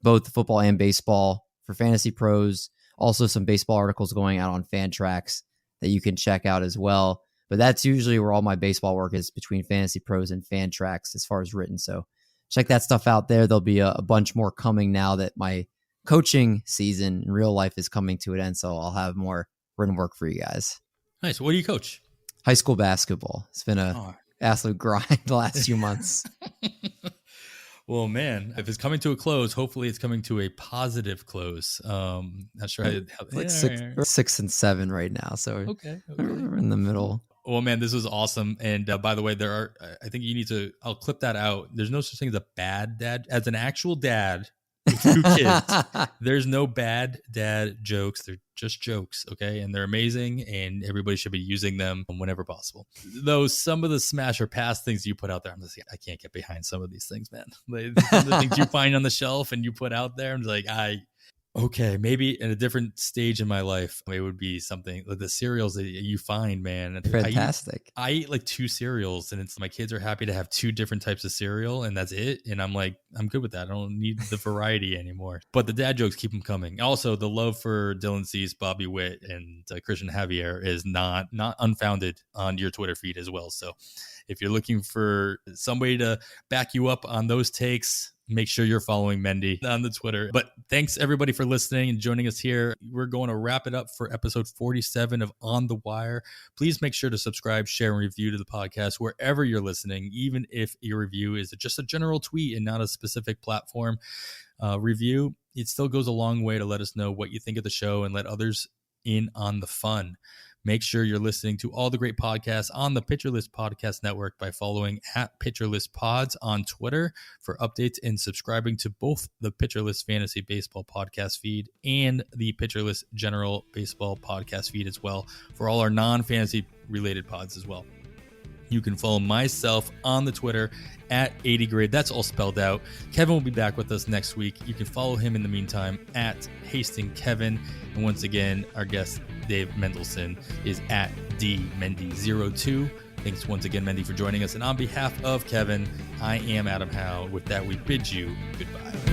both football and baseball for Fantasy Pros. Also some baseball articles going out on Fantrax that you can check out as well. But that's usually where all my baseball work is, between Fantasy Pros and Fantrax as far as written. So check that stuff out there. There'll be a bunch more coming now that my coaching season in real life is coming to an end. So I'll have more written work for you guys. Nice. What do you coach? High school basketball. It's been a absolute grind the last few months. Well, man, if it's coming to a close, hopefully it's coming to a positive close. Not sure how like 6 and 7 right now. So okay. We're in the middle. Well, man, this was awesome. And by the way, I think you need to, I'll clip that out. There's no such thing as a bad dad. As an actual dad with 2 kids, there's no bad dad jokes. They're just jokes, okay? And they're amazing, and everybody should be using them whenever possible. Though some of the smash or pass things you put out there, I'm just like, I can't get behind some of these things, man. Like, the things you find on the shelf and you put out there, I'm just like, okay, maybe in a different stage in my life, it would be something like the cereals that you find, man. Fantastic. I eat like 2 cereals, and it's my kids are happy to have 2 different types of cereal, and that's it. And I'm like, I'm good with that. I don't need the variety anymore. But the dad jokes keep them coming. Also, the love for Dylan Cease, Bobby Witt, and Christian Javier is not unfounded on your Twitter feed as well. So if you're looking for somebody to back you up on those takes, make sure you're following Mendy on the Twitter. But thanks everybody for listening and joining us here. We're going to wrap it up for episode 47 of On the Wire. Please make sure to subscribe, share, and review to the podcast wherever you're listening, even if your review is just a general tweet and not a specific platform review. It still goes a long way to let us know what you think of the show and let others in on the fun. Make sure you're listening to all the great podcasts on the Pitcher List Podcast Network by following @PitcherListPods on Twitter for updates, and subscribing to both the Pitcher List Fantasy Baseball Podcast feed and the Pitcher List General Baseball Podcast feed as well for all our non-fantasy related pods as well. You can follow myself on the Twitter @80grade. That's all spelled out. Kevin will be back with us next week. You can follow him in the meantime @HastingKevin. And once again, our guest, Dave Mendelson, is @DMendy02. Thanks once again, Mendy, for joining us. And on behalf of Kevin, I am Adam Howe. With that, we bid you goodbye.